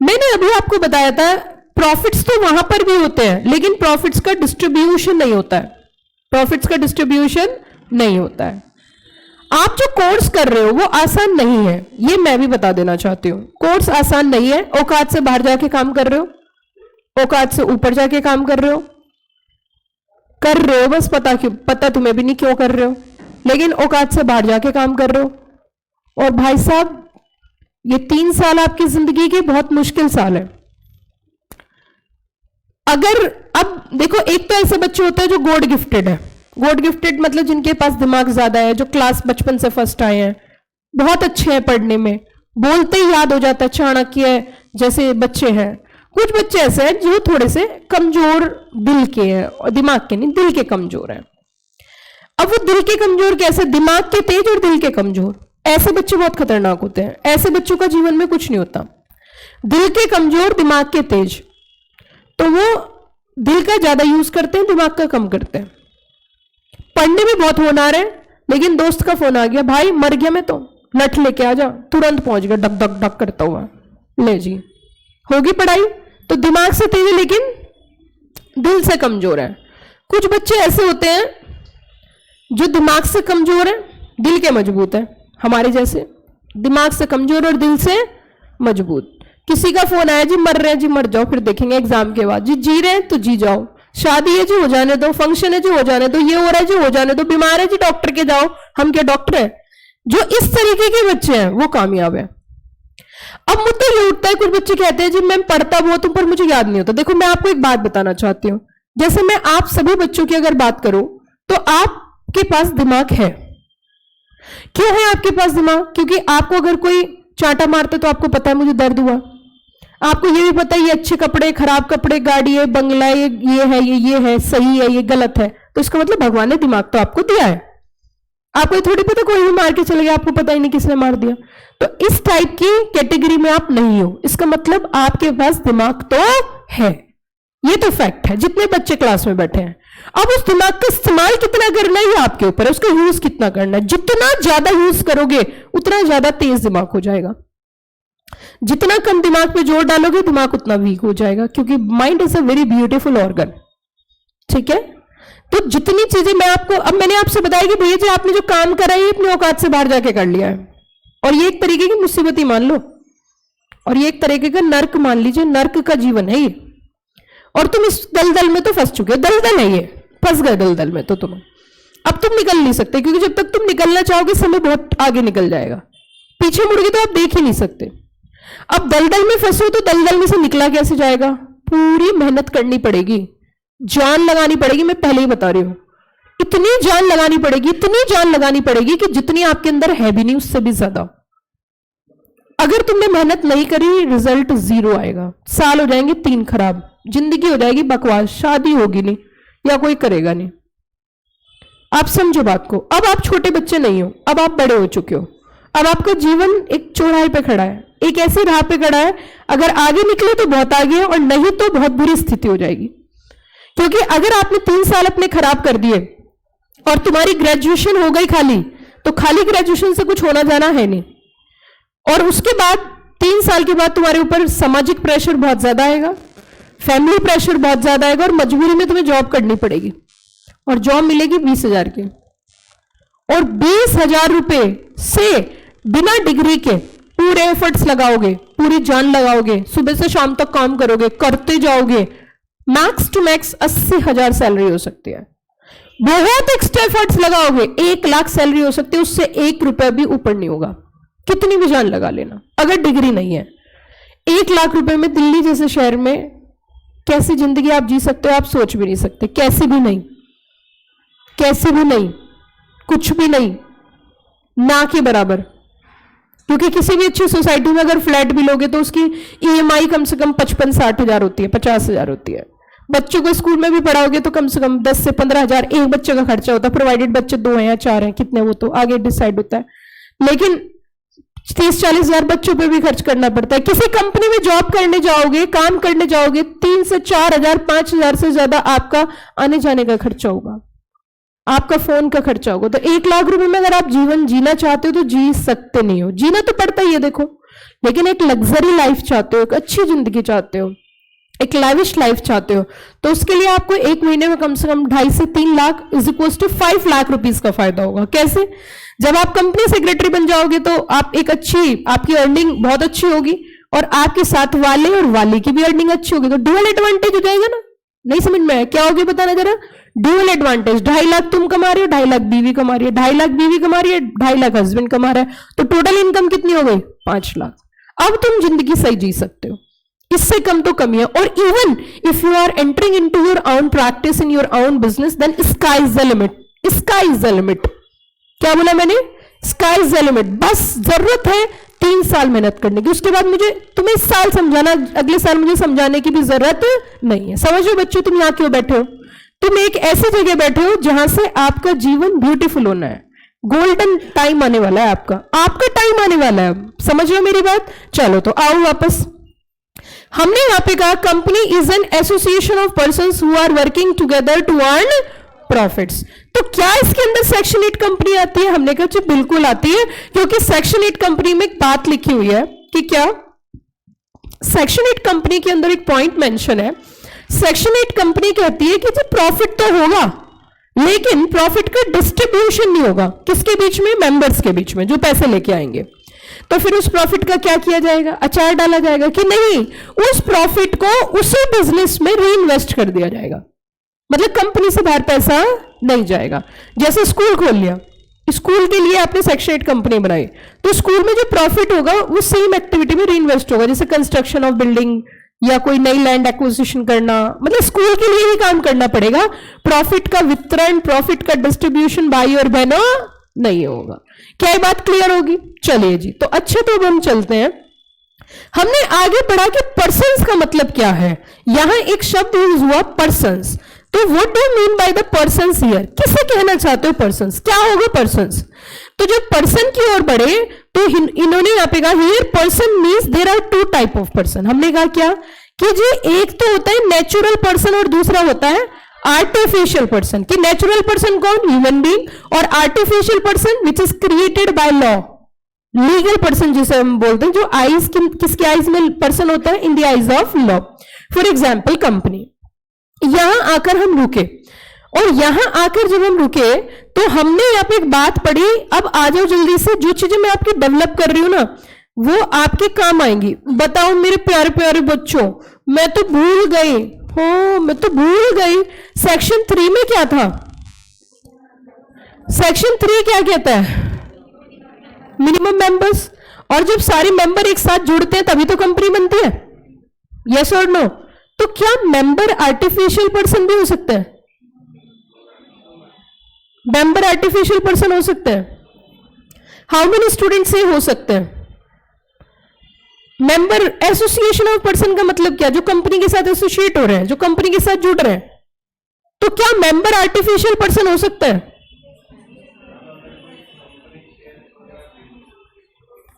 मैंने अभी आपको बताया था प्रॉफिट्स तो वहां पर भी होते हैं, लेकिन प्रॉफिट्स का डिस्ट्रीब्यूशन नहीं होता है। प्रॉफिट्स का डिस्ट्रीब्यूशन नहीं होता है। आप जो कोर्स कर रहे हो वो आसान नहीं है, ये मैं भी बता देना चाहती हूं। कोर्स आसान नहीं है। औकात से बाहर जाके काम कर रहे हो, औकात से ऊपर जाके काम कर रहे हो, बस पता तुम्हें भी नहीं क्यों कर रहे हो, लेकिन औकात से बाहर जाके काम कर रहे हो। और भाई साहब, ये 3 साल आपकी जिंदगी के बहुत मुश्किल साल है। अगर अब देखो, एक तो ऐसे बच्चे होते हैं जो गॉड गिफ्टेड है। गॉड गिफ्टेड मतलब जिनके पास दिमाग ज्यादा है, जो क्लास बचपन से फर्स्ट आए हैं, बहुत अच्छे हैं पढ़ने में, बोलते ही याद हो जाता है, चाणक्य जैसे बच्चे हैं। कुछ बच्चे ऐसे हैं जो थोड़े से कमजोर दिल के हैं, और दिमाग के नहीं, दिल के कमजोर हैं। अब वो दिल के कमजोर कैसे? दिमाग के तेज और दिल के कमजोर। ऐसे बच्चे बहुत खतरनाक होते हैं। ऐसे बच्चों का जीवन में कुछ नहीं होता। दिल के कमजोर, दिमाग के तेज, तो वो दिल का ज्यादा यूज करते हैं, दिमाग का कम करते हैं। पढ़ने में बहुत होनहार है, लेकिन दोस्त का फोन आ गया, भाई मर गया मैं तो, नट लेके आ जा, तुरंत पहुंच गया डक डक डक करता हुआ, ले जी होगी पढ़ाई। तो दिमाग से तेज है लेकिन दिल से कमजोर है। कुछ बच्चे ऐसे होते हैं जो दिमाग से कमजोर है, दिल के मजबूत है, हमारे जैसे दिमाग से कमजोर और दिल से मजबूत। किसी का फोन आया, जी मर रहे हैं, जी मर जाओ, फिर देखेंगे एग्जाम के बाद। जी रहे हैं तो जी जाओ, शादी है जी हो जाने दो, फंक्शन है जी हो जाने दो, ये हो रहा है जी हो जाने दो, बीमार है जी डॉक्टर के जाओ, हम क्या डॉक्टर है। जो इस तरीके के बच्चे हैं वो कामयाब है। अब मुद्दा ये उठता है, कुछ बच्चे कहते हैं जी मैं पढ़ता बहुत हूं पर मुझे याद नहीं होता। देखो मैं आपको एक बात बताना चाहती हूँ, जैसे मैं आप सभी बच्चों की अगर बात करूं तो आपके पास दिमाग है। क्यों है आपके पास दिमाग? क्योंकि आपको अगर कोई चांटा मारता तो आपको पता है मुझे दर्द हुआ। आपको ये भी पता है ये अच्छे कपड़े, खराब कपड़े, गाड़ी है, बंगला है, ये है, ये है, सही है, ये गलत है। तो इसका मतलब भगवान ने दिमाग तो आपको दिया है। आपको ये थोड़ी पता कोई भी मार के चले गया, आपको पता ही नहीं किसने मार दिया। तो इस टाइप की कैटेगरी में आप नहीं हो, इसका मतलब आपके पास दिमाग तो है। ये तो फैक्ट है, जितने बच्चे क्लास में बैठे हैं। अब उस दिमाग का इस्तेमाल कितना करना है ये आपके ऊपर है, उसका यूज कितना करना है। जितना ज्यादा यूज करोगे उतना ज्यादा तेज दिमाग हो जाएगा। जितना कम दिमाग पे जोर डालोगे दिमाग उतना वीक हो जाएगा, क्योंकि mind is a very beautiful organ. ठीक है, तो जितनी चीजें मैं आपको, अब मैंने आपसे बताया कि भैया जी आपने जो काम करा है ये अपने औकात से बाहर जाके कर लिया है, और ये एक तरीके की मुसीबत ही मान लो, और ये एक तरीके का नर्क मान लीजिए, नर्क का जीवन है ये। और तुम इस दलदल में तो फंस चुके हो, दलदल है ये, फंस गए दलदल में तो तुम। अब तुम निकल नहीं सकते, क्योंकि जब तक तुम निकलना चाहोगे समय बहुत आगे निकल जाएगा, पीछे मुड़ के तो आप देख ही नहीं सकते। अब दलदल में फंसो तो दलदल में से निकला कैसे जाएगा? पूरी मेहनत करनी पड़ेगी, जान लगानी पड़ेगी, मैं पहले ही बता रही हूं। इतनी जान लगानी पड़ेगी, इतनी जान लगानी पड़ेगी कि जितनी आपके अंदर है भी नहीं उससे भी ज्यादा। अगर तुमने मेहनत नहीं करी रिजल्ट 0 आएगा, साल हो जाएंगे 3 खराब, जिंदगी हो जाएगी बकवास, शादी होगी नहीं या कोई करेगा नहीं। आप समझो बात को। अब आप छोटे बच्चे नहीं हो, अब आप बड़े हो चुके हो। अब आपका जीवन एक चौराहे पे खड़ा है, एक ऐसी राह पे खड़ा है, अगर आगे निकले तो बहुत आगे है और नहीं तो बहुत बुरी स्थिति हो जाएगी। क्योंकि अगर आपने 3 साल अपने खराब कर दिए और तुम्हारी ग्रेजुएशन हो गई खाली, तो खाली ग्रेजुएशन से कुछ होना जाना है नहीं। और उसके बाद 3 साल के बाद तुम्हारे ऊपर सामाजिक प्रेशर बहुत ज्यादा आएगा, फैमिली प्रेशर बहुत ज्यादा आएगा और मजबूरी में तुम्हें जॉब करनी पड़ेगी और जॉब मिलेगी 20,000 की। और 20,000 रुपए से बिना डिग्री के पूरे एफर्ट्स लगाओगे, पूरी जान लगाओगे, सुबह से शाम तक काम करोगे, करते जाओगे, मैक्स टू मैक्स 80,000 सैलरी हो सकती है। बहुत एक्स्ट्रा एफर्ट्स लगाओगे 1 लाख सैलरी हो सकती है, उससे 1 रुपया भी ऊपर नहीं होगा, कितनी भी जान लगा लेना। अगर डिग्री नहीं है 1 लाख रुपए में दिल्ली जैसे शहर में कैसी जिंदगी आप जी सकते हो, आप सोच भी नहीं सकते। कैसी भी नहीं, कैसी भी नहीं, कुछ भी नहीं, ना के बराबर। क्योंकि किसी भी अच्छी सोसाइटी में अगर फ्लैट भी लोगे तो उसकी ईएमआई कम से कम 55-60 हजार होती है, 50 हजार होती है। बच्चों को स्कूल में भी पढ़ाओगे तो कम से कम 10 से 15 हजार एक बच्चे का खर्चा होता है, प्रोवाइडेड बच्चे 2 हैं या 4 हैं, कितने वो तो आगे डिसाइड होता है। लेकिन 30-40 हजार बच्चों पे भी खर्च करना पड़ता है। किसी कंपनी में जॉब करने जाओगे, काम करने जाओगे, 3 से 4 हजार 5 हजार से ज्यादा आपका आने जाने का खर्चा होगा, आपका फोन का खर्चा होगा। तो 1 लाख रुपए में अगर आप जीवन जीना चाहते हो तो जी सकते नहीं हो। जीना तो पड़ता ही है देखो, लेकिन एक लग्जरी लाइफ चाहते हो, एक अच्छी जिंदगी चाहते हो, एक लाविश लाइफ चाहते हो, तो उसके लिए आपको 1 महीने में कम से कम 2.5 से 3 lakh is equal to 5 lakh rupees का फायदा होगा। कैसे? जब आप कंपनी सेक्रेटरी बन जाओगे तो आप एक अच्छी, आपकी अर्निंग बहुत अच्छी होगी और आपके साथ वाले और वाली की भी अर्निंग अच्छी होगी, तो डुअल एडवांटेज हो जाएगा ना। नहीं समझ में आया क्या होगी, बताना जरा। डुअल एडवांटेज, 2.5 लाख तुम कमा रहे हो, 2.5 लाख बीवी कमा रही है, 2.5 लाख बीवी कमा रही है, 2.5 लाख हस्बैंड कमा रहा है, तो टोटल इनकम कितनी हो गई? 5 लाख। अब तुम जिंदगी सही जी सकते हो, इससे कम तो कमी है। और even if you are entering into your own practice in your own business, then sky is the limit. Sky is the limit. क्या बोला मैंने? Sky is the limit. बस जरूरत है 3 साल मेहनत करने की, उसके बाद मुझे तुम्हें इस साल समझाना, अगले साल मुझे समझाने की भी जरूरत नहीं है। समझो बच्चों, तुम यहां क्यों बैठे हो? तुम एक ऐसी जगह बैठे हो जहां से आपका जीवन ब्यूटीफुल होना है। गोल्डन टाइम आने वाला है, आपका टाइम आने वाला है। समझ रहे हो मेरी बात? चलो तो आओ वापस। हमने यहां पे कहा company is an association of persons who are working together to earn profits. तो क्या इसके अंदर सेक्शन 8 कंपनी आती है? हमने कहा बिल्कुल आती है, क्योंकि सेक्शन 8 कंपनी में एक बात लिखी हुई है कि क्या सेक्शन 8 कंपनी के अंदर एक पॉइंट मेंशन है। सेक्शन 8 कंपनी कहती है कि जी प्रॉफिट तो होगा, लेकिन प्रॉफिट का डिस्ट्रीब्यूशन नहीं होगा। किसके बीच में? मेंबर्स के बीच में, जो पैसे लेके आएंगे। तो फिर उस प्रॉफिट का क्या किया जाएगा? अचार डाला जाएगा कि नहीं, उस प्रॉफिट को उसी बिजनेस में री इन्वेस्ट कर दिया जाएगा। मतलब कंपनी से बाहर पैसा नहीं जाएगा। जैसे स्कूल खोल लिया, स्कूल के लिए आपने सेक्शन 8 कंपनी बनाई, तो स्कूल में जो प्रॉफिट होगा वो सेम एक्टिविटी में री इन्वेस्ट होगा, जैसे कंस्ट्रक्शन ऑफ बिल्डिंग या कोई नई लैंड एक्विजिशन करना। मतलब स्कूल के लिए ही काम करना पड़ेगा, प्रॉफिट का वितरण, प्रॉफिट का डिस्ट्रीब्यूशन भाई और बहनों नहीं होगा। क्या ये बात क्लियर होगी? चलिए जी, तो अच्छे तो अब हम चलते हैं। हमने आगे पढ़ा कि पर्सन्स का मतलब क्या है। यहां एक शब्द यूज हुआ पर्सन्स। तो what do you mean by the persons here? किसे कहना चाहते हो पर्सन्स? क्या होगा पर्सन्स? तो जब पर्सन की ओर बढ़े तो इन्होंने यहां पे कहा here person means there are 2 type of person. हमने कहा क्या कि जी एक तो होता है नेचुरल पर्सन और दूसरा होता है आर्टिफिशियल पर्सन। कि नेचुरल पर्सन कौन? Human being. और artificial person which is created by law, legal person जिसे हम बोलते हैं, जो आईज किसके आईज में पर्सन होता है? In the eyes of law. For example company. यहां आकर हम रुके, और यहां आकर जब हम रुके तो हमने यहां पे एक बात पढ़ी। अब आ जाओ जल्दी से, जो चीजें मैं आपकी डेवलप कर रही हूं ना वो आपके काम आएंगी। बताओ मेरे प्यारे प्यारे बच्चों, मैं तो भूल गई, हो मैं तो भूल गई, सेक्शन 3 में क्या था? सेक्शन 3 क्या कहता है? Minimum members. और जब सारे मेंबर एक साथ जुड़ते हैं तभी तो कंपनी बनती है। यस और नो? तो क्या मेंबर आर्टिफिशियल पर्सन भी हो सकता है? मेंबर आर्टिफिशियल पर्सन हो सकते हैं? हाउ मेनी स्टूडेंट से हो सकते हैं? मेंबर एसोसिएशन ऑफ पर्सन का मतलब क्या? जो कंपनी के साथ एसोसिएट हो रहे हैं, जो कंपनी के साथ जुड़ रहे हैं। तो क्या मेंबर आर्टिफिशियल पर्सन हो सकता है?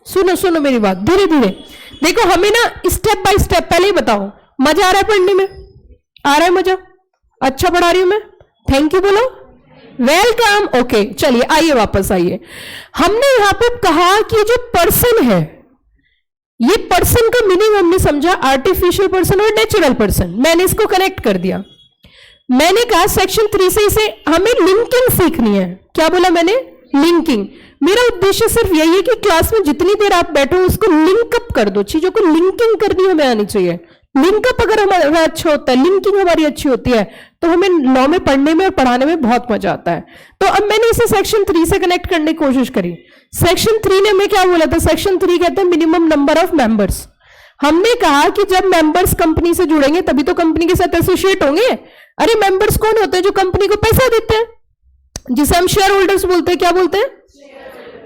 सुनो सुनो मेरी बात, धीरे धीरे देखो, हमें ना स्टेप बाय स्टेप, पहले ही बताओ, मजा आ रहा है पढ़ने में? आ रहा है मजा? अच्छा पढ़ा रही हूं मैं? थैंक यू बोलो, वेलकम। ओके, चलिए आइए वापस आइए। हमने यहां पे कहा कि जो पर्सन है, ये पर्सन का मीनिंग हमने समझा आर्टिफिशियल पर्सन और नेचुरल पर्सन। मैंने इसको कनेक्ट कर दिया। मैंने कहा सेक्शन 3 से इसे हमें लिंकिंग सीखनी है। क्या बोला मैंने? लिंकिंग। मेरा उद्देश्य सिर्फ यही है कि क्लास में जितनी देर आप बैठो उसको लिंकअप कर दो, चीजों को लिंकिंग करनी हमें आनी चाहिए। लिंकअप अगर हमारा अच्छा होता है, लिंकिंग हमारी अच्छी होती है, तो हमें लॉ में पढ़ने में और पढ़ाने में बहुत मजा आता है। तो अब मैंने इसे सेक्शन 3 से कनेक्ट करने की कोशिश करी। सेक्शन 3 ने हमें क्या बोला था? सेक्शन 3 कहते हैं मिनिमम नंबर ऑफ मेंबर्स। हमने कहा कि जब मेंबर्स कंपनी से जुड़ेंगे तभी तो कंपनी के साथ एसोसिएट होंगे। अरे मेंबर्स कौन होते हैं? जो कंपनी को पैसा देते हैं, जिसे हम शेयर होल्डर्स बोलते हैं। क्या बोलते हैं?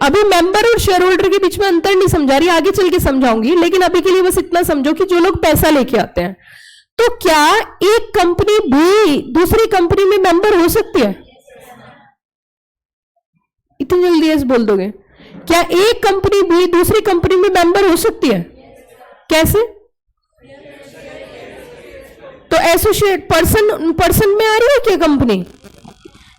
अभी मेंबर और शेयर होल्डर के बीच में अंतर नहीं समझा रही, आगे चल के समझाऊंगी, लेकिन अभी के लिए बस इतना समझो कि जो लोग पैसा लेके आते हैं, तो क्या एक कंपनी भी दूसरी कंपनी में मेंबर हो सकती है? इतनी जल्दी ऐसे बोल दोगे? क्या एक कंपनी भी दूसरी कंपनी में मेंबर हो सकती है? कैसे? तो एसोसिएट पर्सन में आ रही है क्या कंपनी?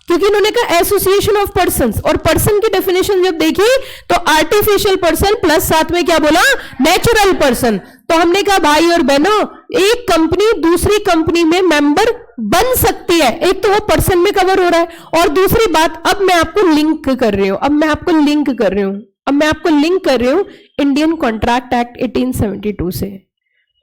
क्योंकि इन्होंने कहा एसोसिएशन ऑफ पर्संस, और पर्सन की डेफिनेशन जब देखी तो आर्टिफिशियल पर्सन प्लस साथ में क्या बोला? Natural person. तो हमने कहा भाई और बहनों, एक कंपनी दूसरी कंपनी में मेंबर बन सकती है। एक तो वो पर्सन में कवर हो रहा है, और दूसरी बात, अब मैं आपको लिंक कर रही हूं इंडियन कॉन्ट्रैक्ट एक्ट 1872 से।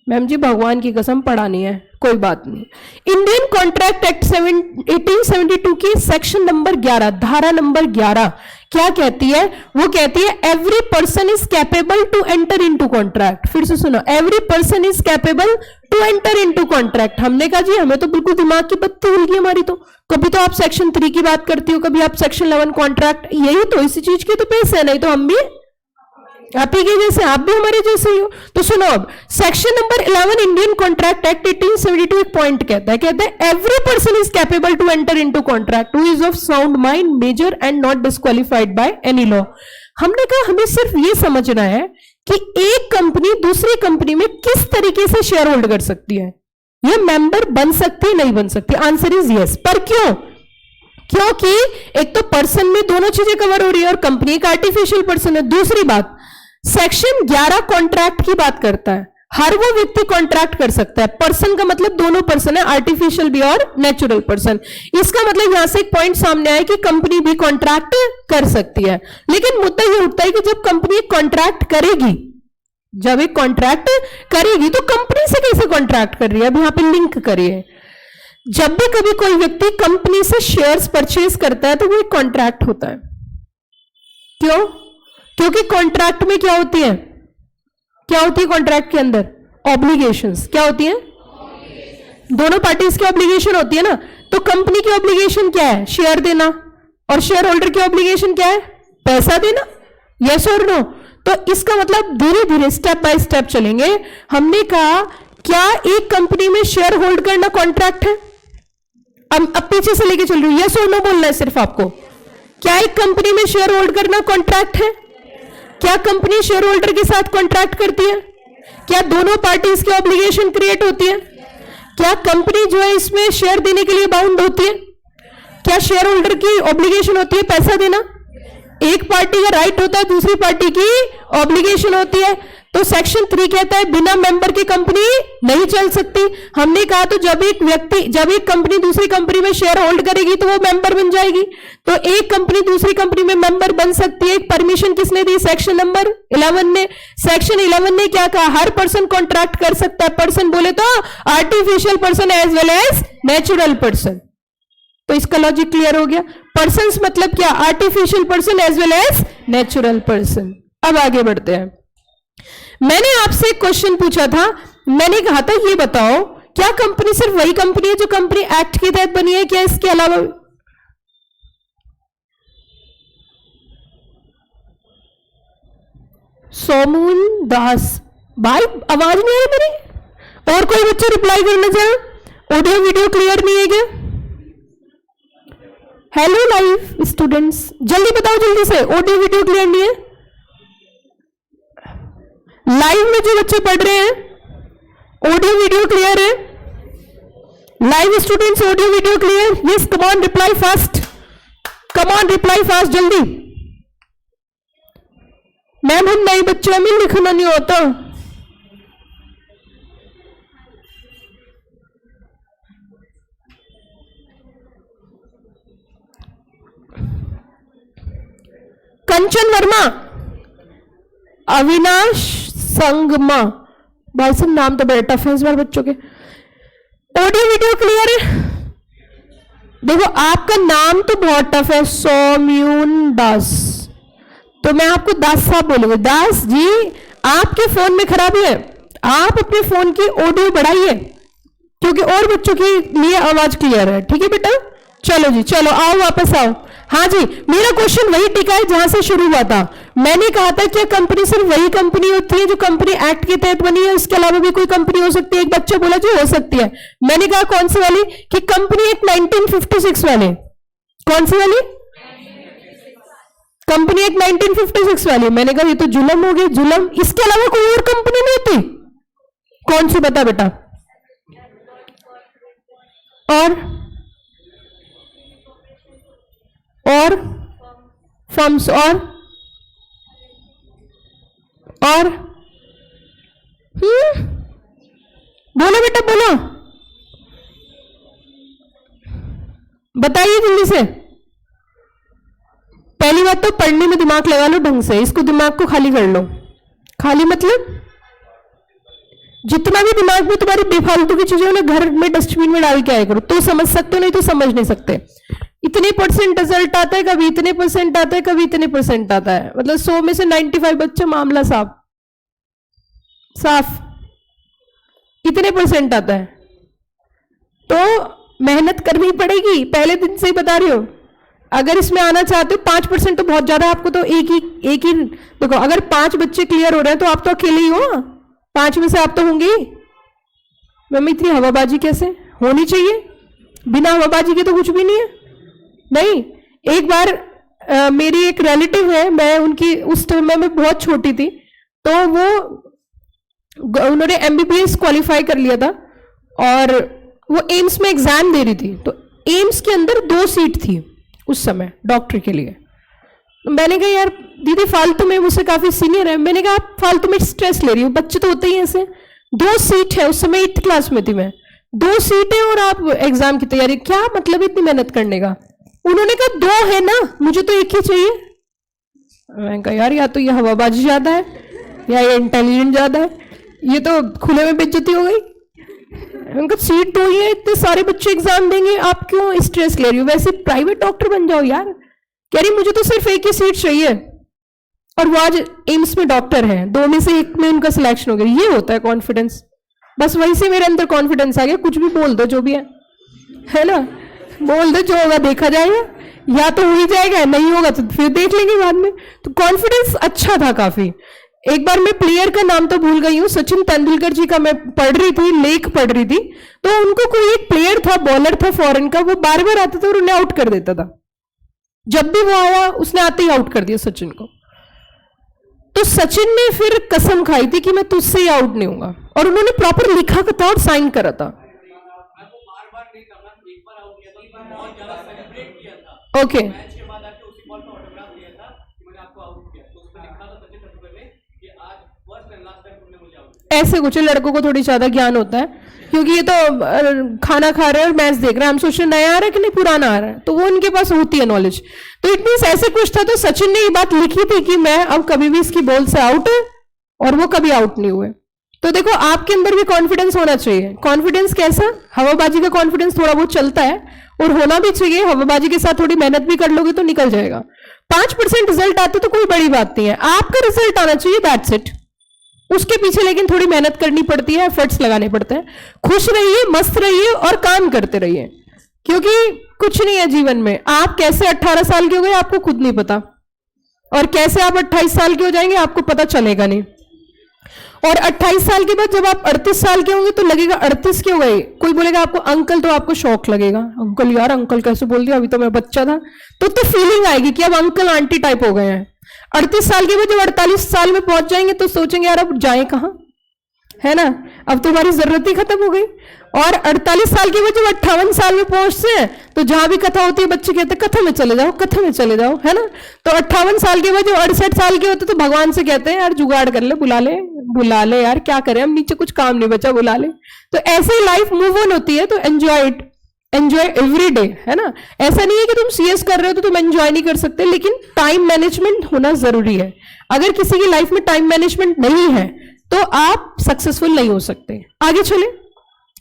मैम जी भगवान की कसम पढ़ानी है, कोई बात नहीं। इंडियन कॉन्ट्रैक्ट एक्ट 1872 की सेक्शन नंबर 11, धारा नंबर 11 क्या कहती है? वो कहती है every person is capable to enter into contract. फिर से सुनो, every person is capable to enter into contract. हमने कहा जी हमें तो बिल्कुल दिमाग की बत्ती हिल गई हमारी। तो कभी तो आप सेक्शन 3 की बात करती हो, कभी आप सेक्शन 11 कॉन्ट्रैक्ट, यही तो इसी चीज के तो पैसे है, नहीं तो हम भी आप ही के जैसे, आप भी हमारे जैसे ही हो। तो सुनो, अब section number 11 Indian contract act 1872 एक पॉइंट कहता है every person is capable to enter into contract who is of sound mind, major and not disqualified by any law. हमने कहा हमें सिर्फ ये समझना है कि एक कंपनी दूसरी कंपनी में किस तरीके से शेयर होल्ड कर सकती है, यह मेंबर बन सकती है नहीं बन सकती। Answer is yes. पर क्यों? क्योंकि एक तो पर्सन में दोनों चीजें कवर हो रही है और कंपनी एक आर्टिफिशियल पर्सन है। दूसरी बात, सेक्शन 11 कॉन्ट्रैक्ट की बात करता है, हर वो व्यक्ति कॉन्ट्रैक्ट कर सकता है। पर्सन का मतलब दोनों पर्सन है, आर्टिफिशियल भी और नेचुरल पर्सन। इसका मतलब यहां से एक पॉइंट सामने आया कि कंपनी भी कॉन्ट्रैक्ट कर सकती है। लेकिन मुद्दा यह उठता है कि जब कंपनी कॉन्ट्रैक्ट करेगी, जब एक कॉन्ट्रैक्ट करेगी तो कंपनी से कैसे कॉन्ट्रैक्ट कर रही है? अब यहां पे लिंक करिए। जब भी कभी कोई व्यक्ति कंपनी से शेयर्स परचेज करता है तो वो एक कॉन्ट्रैक्ट होता है। क्यों? क्योंकि कॉन्ट्रैक्ट में क्या होती है? क्या होती है कॉन्ट्रैक्ट के अंदर? ऑब्लिगेशंस। क्या होती है? दोनों पार्टीज की ऑब्लिगेशन होती है ना। तो कंपनी की ऑब्लिगेशन क्या है? शेयर देना। और शेयर होल्डर की ऑब्लिगेशन क्या है? पैसा देना। यस और नो? तो इसका मतलब धीरे धीरे स्टेप बाय स्टेप चलेंगे। हमने कहा क्या एक कंपनी में शेयर होल्ड करना कॉन्ट्रैक्ट है? अब पीछे से लेके चल रही हूं, यस और नो बोलना है सिर्फ आपको। क्या एक कंपनी में शेयर होल्ड करना कॉन्ट्रैक्ट है? क्या कंपनी शेयर होल्डर के साथ कॉन्ट्रैक्ट करती है? क्या दोनों पार्टीज की ऑब्लिगेशन क्रिएट होती है? क्या कंपनी जो है इसमें शेयर देने के लिए बाउंड होती है? क्या शेयर होल्डर की ऑब्लिगेशन होती है पैसा देना? एक पार्टी का राइट होता है, दूसरी पार्टी की ऑब्लिगेशन होती है। तो सेक्शन 3 कहता है बिना मेंबर की कंपनी नहीं चल सकती। हमने कहा तो जब एक कंपनी दूसरी कंपनी में शेयर होल्ड करेगी तो वो मेंबर बन जाएगी। तो एक कंपनी दूसरी कंपनी में मेंबर बन सकती है। परमिशन किसने दी? सेक्शन नंबर 11 ने। सेक्शन 11 ने क्या कहा? हर पर्सन कॉन्ट्रैक्ट कर सकता है। पर्सन बोले तो artificial person as well as natural person. तो इसका लॉजिक क्लियर हो गया। पर्सन मतलब क्या? Artificial person as well as natural person. अब आगे बढ़ते हैं। मैंने आपसे एक क्वेश्चन पूछा था, मैंने कहा था ये बताओ क्या कंपनी सिर्फ वही कंपनी है जो कंपनी एक्ट के तहत बनी है, क्या इसके अलावा? सोमून दास। भाई आवाज नहीं आई मेरी? और कोई बच्चा रिप्लाई करना चाहे? ऑडियो वीडियो क्लियर नहीं है क्या? हेलो लाइव स्टूडेंट्स, जल्दी बताओ, जल्दी से, ऑडियो वीडियो क्लियर नहीं है? लाइव में जो बच्चे पढ़ रहे हैं, ऑडियो वीडियो क्लियर है? Live students, audio video clear? Yes, come on, reply fast, come on, reply fast, जल्दी। मैम हम नए बच्चे, हमें लिखना नहीं होता। कंचन वर्मा, अविनाश संगमा, भाई सब नाम तो बड़े टफ है इस बार बच्चों के। ऑडियो वीडियो क्लियर है? देखो आपका नाम तो बहुत टफ है, सोम्यून दास, तो मैं आपको दास साहब बोलूंगा। दास जी, आपके फोन में खराबी है, आप अपने फोन की ऑडियो बढ़ाइए क्योंकि और बच्चों के लिए आवाज क्लियर है। ठीक है बेटा, चलो जी, चलो आओ, वापस आओ। हाँ जी, मेरा क्वेश्चन वही टिका है जहां से शुरू हुआ था। मैंने कहा था कि कंपनी सिर्फ वही कंपनी होती है जो कंपनी एक्ट के तहत बनी है, इसके अलावा भी कोई कंपनी हो सकती है? एक बच्चा बोला जी हो सकती है। मैंने कहा कौन सी वाली? कि कंपनी एक 1956 वाले। कौन सी वाली कंपनी? एक 1956 वाली। मैंने कहा ये तो जुलम हो गई, जुलम, इसके अलावा कोई और कंपनी नहीं होती? कौन सी बता बेटा? और फर्म्स, और बोलो बेटा, बोलो, बताइए जल्दी से। पहली बात तो पढ़ने में दिमाग लगा लो ढंग से, इसको दिमाग को खाली कर लो। खाली मतलब जितना भी दिमाग में तुम्हारी बेफालतू की चीजें ना घर में डस्टबिन में डाल के आया करो, तो समझ सकते हो, नहीं तो समझ नहीं सकते। इतने परसेंट रिजल्ट आता है, कभी इतने परसेंट आता है, कभी इतने परसेंट आता है, मतलब 100 में से 95 बच्चे, मामला साफ साफ, इतने परसेंट आता है। तो मेहनत करनी पड़ेगी, पहले दिन से ही बता रही हो। अगर इसमें आना चाहते हो, 5% तो बहुत ज्यादा, आपको तो एक ही देखो, अगर 5 बच्चे क्लियर हो रहे हैं तो आप तो अकेले ही हो, 5 में से आप तो होंगे ही। मैम इतनी हवाबाजी कैसे होनी चाहिए? बिना हवाबाजी के तो कुछ भी नहीं है। नहीं, एक बार मेरी एक रिलेटिव है, मैं उनकी उस टाइम में मैं बहुत छोटी थी, तो उन्होंने MBBS क्वालिफाई कर लिया था और वो एम्स में एग्जाम दे रही थी। तो एम्स के अंदर 2 सीट थी उस समय डॉक्टर के लिए। मैंने कहा यार दीदी फालतू में, मुझसे काफी सीनियर है, मैंने कहा आप फालतू में स्ट्रेस ले रही हो, बच्चे तो होते ही ऐसे। 2 सीट है, उस समय 8th क्लास में थी मैं, 2 सीटें और आप एग्जाम की तैयारी, क्या मतलब इतनी मेहनत करने का? उन्होंने कहा 2 है ना, मुझे तो 1 ही चाहिए। मैंने कहा यार या तो ये हवाबाजी ज्यादा है या ये इंटेलिजेंट ज्यादा है, ये तो खुले में बेइज्जती हो गई। उनका सीट 2 ही है, इतने सारे बच्चे एग्जाम देंगे, आप क्यों स्ट्रेस ले रही हो? वैसे प्राइवेट डॉक्टर बन जाओ यार। कह रही मुझे तो सिर्फ 1 ही सीट चाहिए, और वो आज एम्स में डॉक्टर है, 2 में से 1 में उनका सिलेक्शन हो गया। ये होता है कॉन्फिडेंस। बस वहीं से मेरे अंदर कॉन्फिडेंस आ गया, कुछ भी बोल दो, जो भी है ना, बोल दो, जो होगा देखा जाएगा, या तो हो ही जाएगा, नहीं होगा तो फिर देख लेंगे बाद में। तो कॉन्फिडेंस अच्छा था काफी। एक बार मैं प्लेयर का नाम तो भूल गई हूँ, सचिन तेंदुलकर जी का मैं पढ़ रही थी, लेख पढ़ रही थी, तो उनको कोई एक प्लेयर था, बॉलर था फॉरेन का, वो बार बार आता था और उन्हें आउट कर देता था। जब भी वो आया उसने आते ही आउट कर दिया सचिन को। तो सचिन ने फिर कसम खाई थी कि मैं तुझसे ही आउट नहीं होऊंगा, और उन्होंने प्रॉपर लिखा था और साइन करा था। ओके, ऐसे कुछ लड़कों को थोड़ी ज्यादा ज्ञान होता है, क्योंकि ये तो खाना खा रहे हैं और मैच देख रहे हैं, हम सोच रहे नया आ रहा है कि नहीं पुराना आ रहा है, तो वो उनके पास होती है नॉलेज। तो इट मींस ऐसे कुछ था। तो सचिन ने ये बात लिखी थी कि मैं अब कभी भी इसकी बॉल से आउट है, और वो कभी आउट नहीं हुए। तो देखो आपके अंदर भी कॉन्फिडेंस होना चाहिए। कॉन्फिडेंस कैसा? हवाबाजी का कॉन्फिडेंस थोड़ा बहुत चलता है और होना भी चाहिए। हवाबाजी के साथ थोड़ी मेहनत भी कर लोगे तो निकल जाएगा। 5% रिजल्ट आते तो कोई बड़ी बात नहीं है, आपका रिजल्ट आना चाहिए, दैट्स इट। उसके पीछे लेकिन थोड़ी मेहनत करनी पड़ती है, एफर्ट्स लगाने पड़ते हैं। खुश रहिए, मस्त रहिए और काम करते रहिए, क्योंकि कुछ नहीं है जीवन में। आप कैसे 18 साल के हो गए आपको खुद नहीं पता, और कैसे आप 28 साल के हो जाएंगे आपको पता चलेगा नहीं। और 28 साल के बाद जब आप 38 साल के होंगे तो लगेगा 38 के हो गए। कोई बोलेगा आपको अंकल, तो आपको शौक लगेगा, अंकल यार अंकल कैसे बोल दिया, अभी तो मैं बच्चा था। तो फीलिंग आएगी कि अब अंकल आंटी टाइप हो गए हैं। 38 साल के बाद जब 48 साल में पहुंच जाएंगे तो सोचेंगे यार अब जाए कहां, है ना, अब तो हमारी जरूरत ही खत्म हो गई। और 48 साल के बाद जब 58 साल में पहुंचते हैं तो जहां भी कथा होती है बच्चे कहते हैं कथा में चले जाओ, कथा में चले जाओ, है ना। तो 58 साल के बाद जो 68 साल के होते तो भगवान से कहते हैं यार जुगाड़ कर ले, बुला ले यार, क्या करें हम, नीचे कुछ काम नहीं बचा, बुला ले। तो ऐसे ही लाइफ मूव ऑन होती है। तो enjoy it, enjoy every day, है ना। ऐसा नहीं है कि तुम सीएस कर रहे हो तो तुम एंजॉय नहीं कर सकते, लेकिन टाइम मैनेजमेंट होना जरूरी है। अगर किसी की लाइफ में टाइम मैनेजमेंट नहीं है तो आप सक्सेसफुल नहीं हो सकते। आगे चले,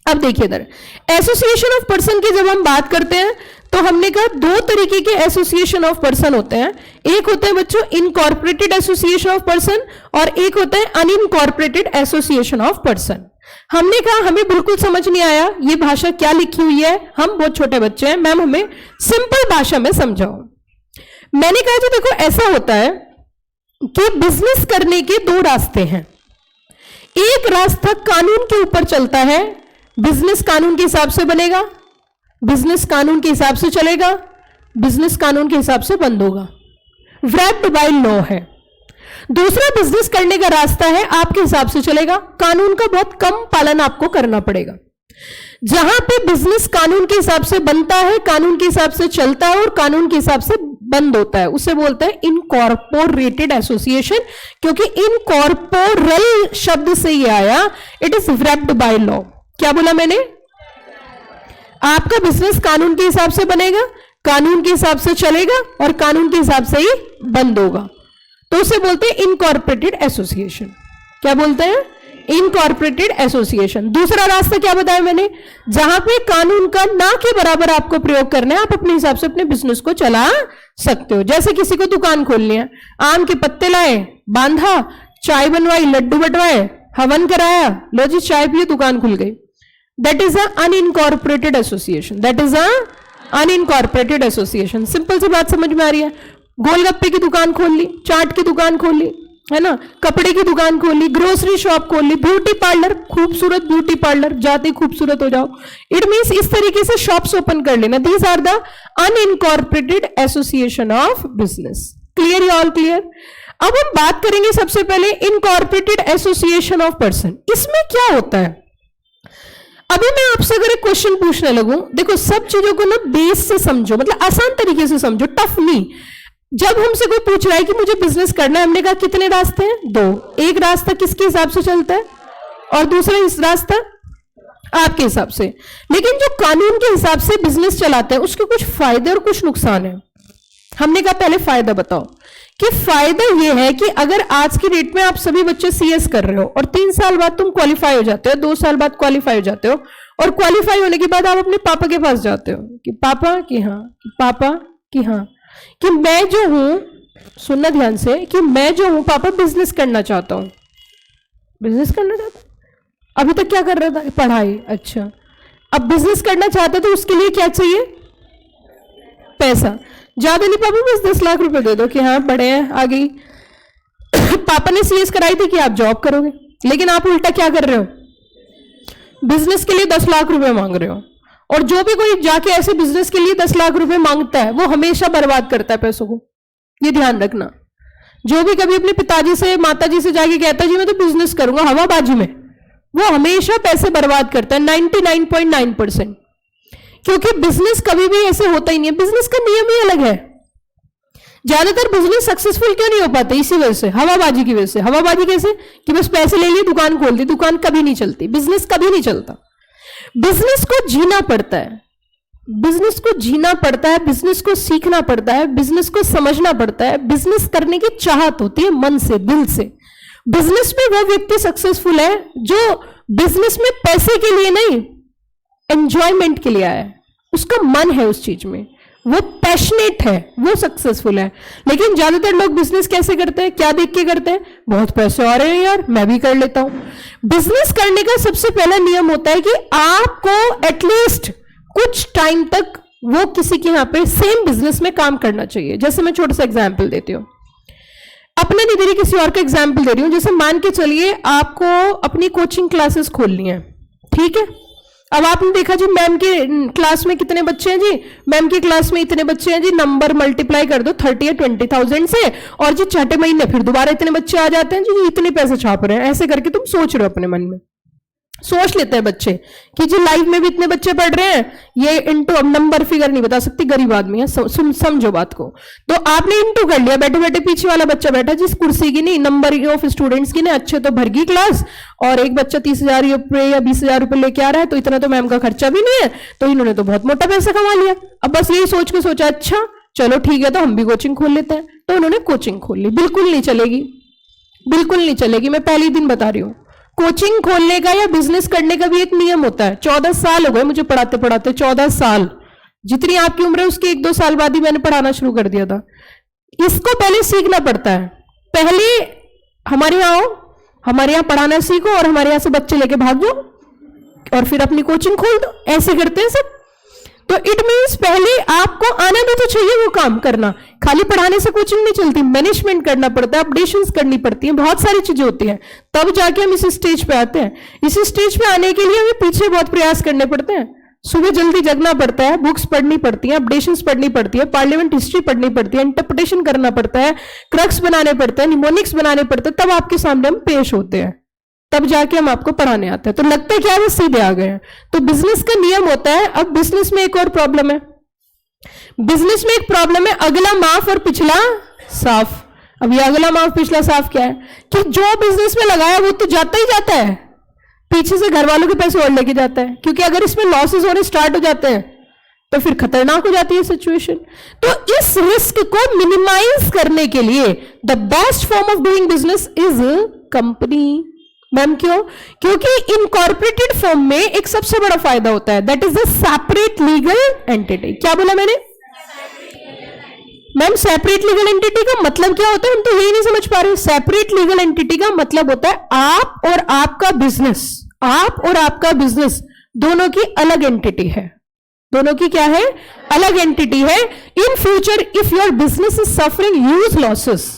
अब देखिए इधर एसोसिएशन ऑफ पर्सन की जब हम बात करते हैं तो हमने कहा दो तरीके के एसोसिएशन ऑफ पर्सन होते हैं। एक होता है बच्चों इनकॉर्पोरेटेड एसोसिएशन ऑफ पर्सन और एक होता है अनइनकॉर्पोरेटेड एसोसिएशन ऑफ पर्सन। हमने कहा हमें बिल्कुल समझ नहीं आया ये भाषा क्या लिखी हुई है, हम बहुत छोटे बच्चे हैं, मैम हमें सिंपल भाषा में समझाओ। मैंने कहा जी देखो ऐसा होता है कि बिजनेस करने के दो रास्ते हैं। एक रास्ता कानून के ऊपर चलता है, बिजनेस कानून के हिसाब से बनेगा, बिजनेस कानून के हिसाब से चलेगा, बिजनेस कानून के हिसाब से बंद होगा, wrapped by law है। दूसरा बिजनेस करने का रास्ता है आपके हिसाब से चलेगा, कानून का बहुत कम पालन आपको करना पड़ेगा। जहां पे बिजनेस कानून के हिसाब से बनता है, कानून के हिसाब से चलता है और कानून के हिसाब से बंद होता है, उसे बोलते हैं इनकॉर्पोरेटेड एसोसिएशन। क्योंकि इनकॉर्पोरल शब्द से ये आया, it is wrapped by law। क्या बोला मैंने? आपका बिजनेस कानून के हिसाब से बनेगा, कानून के हिसाब से चलेगा और कानून के हिसाब से ही बंद होगा, तो उसे बोलते हैं इनकॉर्पोरेटेड एसोसिएशन। क्या बोलते हैं? Incorporated association. दूसरा रास्ता क्या बताया मैंने? जहां पे कानून का ना के बराबर आपको प्रयोग करना है, आप अपने हिसाब से अपने बिजनेस को चला सकते हो। जैसे किसी को दुकान खोलनी है, आम के पत्ते लाए, बांधा, चाय बनवाई, लड्डू बटवाए, हवन कराया, लो जी चाय पिए, दुकान खुल गई। That is a unincorporated association, that is a unincorporated association. Simple सी बात समझ में आ रही है? गोलगप्पे की दुकान खोल ली, चाट की दुकान खोल ली, है ना, कपड़े की दुकान खोल ली, ग्रोसरी शॉप खोल ली, ब्यूटी पार्लर, खूबसूरत ब्यूटी पार्लर, जाते खूबसूरत हो जाओ। इट मींस इस तरीके से शॉप्स ओपन कर लेना। These are the unincorporated association of business. Clear? You all clear? अब हम बात करेंगे सबसे पहले इनकॉर्पोरेटेड एसोसिएशन ऑफ पर्सन। इसमें क्या होता है? अभी मैं आपसे अगर एक क्वेश्चन पूछने लगूं, देखो सब चीजों को ना बेस से समझो, मतलब आसान तरीके से समझो, टफ नहीं। जब हमसे कोई पूछ रहा है कि मुझे बिजनेस करना है, हमने कहा कितने रास्ते हैं? दो। एक रास्ता किसके हिसाब से चलता है और दूसरा इस रास्ता आपके हिसाब से। लेकिन जो कानून के हिसाब से बिजनेस चलाते हैं उसके कुछ फायदे और कुछ नुकसान है। हमने कहा पहले फायदा बताओ, कि फायदा यह है कि अगर आज की डेट में आप सभी बच्चे सीएस कर रहे हो और 3 साल बाद तुम क्वालिफाई हो जाते हो, 2 साल बाद क्वालिफाई हो जाते हो, और क्वालिफाई होने के बाद आप अपने पापा के पास जाते हो कि पापा कि हाँ, पापा कि हाँ, कि मैं जो हूं, सुनना ध्यान से, कि मैं जो हूं पापा बिजनेस करना चाहता हूं। बिजनेस करना चाहता हूं? अभी तक क्या कर रहा था? पढ़ाई। अच्छा, अब बिजनेस करना चाहते तो उसके लिए क्या चाहिए? पैसा। ज्यादा नहीं पापा, बस 10 लाख रुपए दे दो कि हाँ बड़े हैं, आ गई। पापा ने सीएस कराई थी कि आप जॉब करोगे, लेकिन आप उल्टा क्या कर रहे हो? बिजनेस के लिए 10 लाख रुपए मांग रहे हो। और जो भी कोई जाके ऐसे बिजनेस के लिए 10 लाख रुपए मांगता है वो हमेशा बर्बाद करता है पैसों को, ये ध्यान रखना। जो भी कभी अपने पिताजी से, माताजी से जाके कहता है जी मैं तो बिजनेस करूंगा, हवाबाजी में, वो हमेशा पैसे बर्बाद करता है, 99.9%। क्योंकि बिजनेस कभी भी ऐसे होता ही नहीं है, बिजनेस का नियम ही अलग है। ज्यादातर बिजनेस सक्सेसफुल क्यों नहीं हो पाते? इसी वजह से, हवाबाजी की वजह से। हवाबाजी कैसे? कि बस पैसे ले लिए, दुकान खोल दी, दुकान कभी नहीं चलती, बिजनेस कभी नहीं चलता। बिजनेस को जीना पड़ता है, बिजनेस को जीना पड़ता है, बिजनेस को सीखना पड़ता है, बिजनेस को समझना पड़ता है। बिजनेस करने की चाहत होती है मन से, दिल से। बिजनेस में वो व्यक्ति सक्सेसफुल है जो बिजनेस में पैसे के लिए नहीं, एंजॉयमेंट के लिए आया है, उसका मन है उस चीज में, वो पैशनेट है, वो सक्सेसफुल है। लेकिन ज्यादातर लोग बिजनेस कैसे करते हैं? क्या देख के करते हैं? बहुत पैसे आ रहे हैं यार, मैं भी कर लेता हूं। बिजनेस करने का सबसे पहला नियम होता है कि आपको एटलीस्ट कुछ टाइम तक वो किसी के यहां पे सेम बिजनेस में काम करना चाहिए। जैसे मैं छोटा सा एग्जांपल देती हूं, अपना नहीं दे रही, किसी और का एग्जाम्पल दे रही हूं। जैसे मान के चलिए आपको अपनी कोचिंग क्लासेस खोलनी है, ठीक है। अब आपने देखा जी मैम के क्लास में कितने बच्चे हैं जी, मैम की क्लास में इतने बच्चे हैं जी, नंबर मल्टीप्लाई कर दो 30 या 20,000 से, और जी छठे महीने फिर दोबारा इतने बच्चे आ जाते हैं जी, इतने पैसे छाप रहे हैं। ऐसे करके तुम सोच रहे हो अपने मन में, सोच लेते हैं बच्चे कि जी लाइफ में भी इतने बच्चे पढ़ रहे हैं, ये इंटू, अब नंबर फिगर नहीं बता सकती, गरीब आदमी है, समझो बात को। तो आपने इंटू कर लिया, बैठे बैठे पीछे वाला बच्चा बैठा जिस कुर्सी की नहीं, नंबर ऑफ स्टूडेंट्स की नहीं, अच्छे तो भर गई क्लास, और एक बच्चा 30,000 रुपये या 20,000 रुपये लेके आ रहा है, तो इतना तो मैम का खर्चा भी नहीं है, तो इन्होंने तो बहुत मोटा पैसा कमा लिया। अब बस यही सोच के सोचा अच्छा चलो ठीक है तो हम भी कोचिंग खोल लेते हैं, तो उन्होंने कोचिंग खोल ली। बिल्कुल नहीं चलेगी, बिल्कुल नहीं चलेगी, मैं पहले दिन बता रही हूं। कोचिंग खोलने का या बिजनेस करने का भी एक नियम होता है। 14 साल हो गए मुझे पढ़ाते पढ़ाते, 14 साल, जितनी आपकी उम्र है उसके 1-2 साल बाद ही मैंने पढ़ाना शुरू कर दिया था। इसको पहले सीखना पड़ता है। पहले हमारे यहाँ आओ, हमारे यहाँ पढ़ाना सीखो, और हमारे यहाँ से बच्चे लेके भाग जाओ, और फिर अपनी कोचिंग खोल दो। ऐसे करते हैं सब। तो इट मीन्स पहले आपको आना भी तो चाहिए वो काम करना। खाली पढ़ाने से कोचिंग नहीं चलती, मैनेजमेंट करना पड़ता है, अपडेशंस करनी पड़ती हैं, बहुत सारी चीजें होती हैं, तब जाके हम इस स्टेज पे आते हैं। इस स्टेज पे आने के लिए हमें पीछे बहुत प्रयास करने पड़ते हैं। सुबह जल्दी जगना पड़ता है, बुक्स पढ़नी पड़ती हैं, अपडेशंस पढ़नी पड़ती है, पार्लियामेंट हिस्ट्री पढ़नी पड़ती है, इंटरप्रिटेशन करना पड़ता है, क्रक्स बनाने पड़ते हैं, निमोनिक्स बनाने पड़ते हैं, तब आपके सामने हम पेश होते हैं, तब जाके हम आपको पढ़ाने आते हैं। तो लगता है क्या वो सीधे आ गए हैं। तो बिजनेस का नियम होता है। अब बिजनेस में एक और प्रॉब्लम है, बिजनेस में एक प्रॉब्लम है, अगला माफ और पिछला साफ। अब ये अगला माफ पिछला साफ क्या है कि जो बिजनेस में लगाया वो तो जाता ही जाता है, पीछे से घर वालों के पैसे और लेके जाता है, क्योंकि अगर इसमें लॉसेस होने स्टार्ट हो जाते हैं तो फिर खतरनाक हो जाती है सिचुएशन। तो इस रिस्क को मिनिमाइज करने के लिए the best form of doing business is company. Ma'am क्यों? क्योंकि इनकॉर्पोरेटेड फॉर्म में एक सबसे बड़ा फायदा होता है, that is the separate legal entity. क्या बोला मैंने मैम? सेपरेट लीगल एंटिटी का मतलब क्या होता है? हम तो यही नहीं समझ पा रहे। सेपरेट लीगल एंटिटी का मतलब होता है आप और आपका बिजनेस, आप और आपका बिजनेस दोनों की अलग एंटिटी है। दोनों की क्या है? अलग एंटिटी है। In future if your business is suffering huge losses,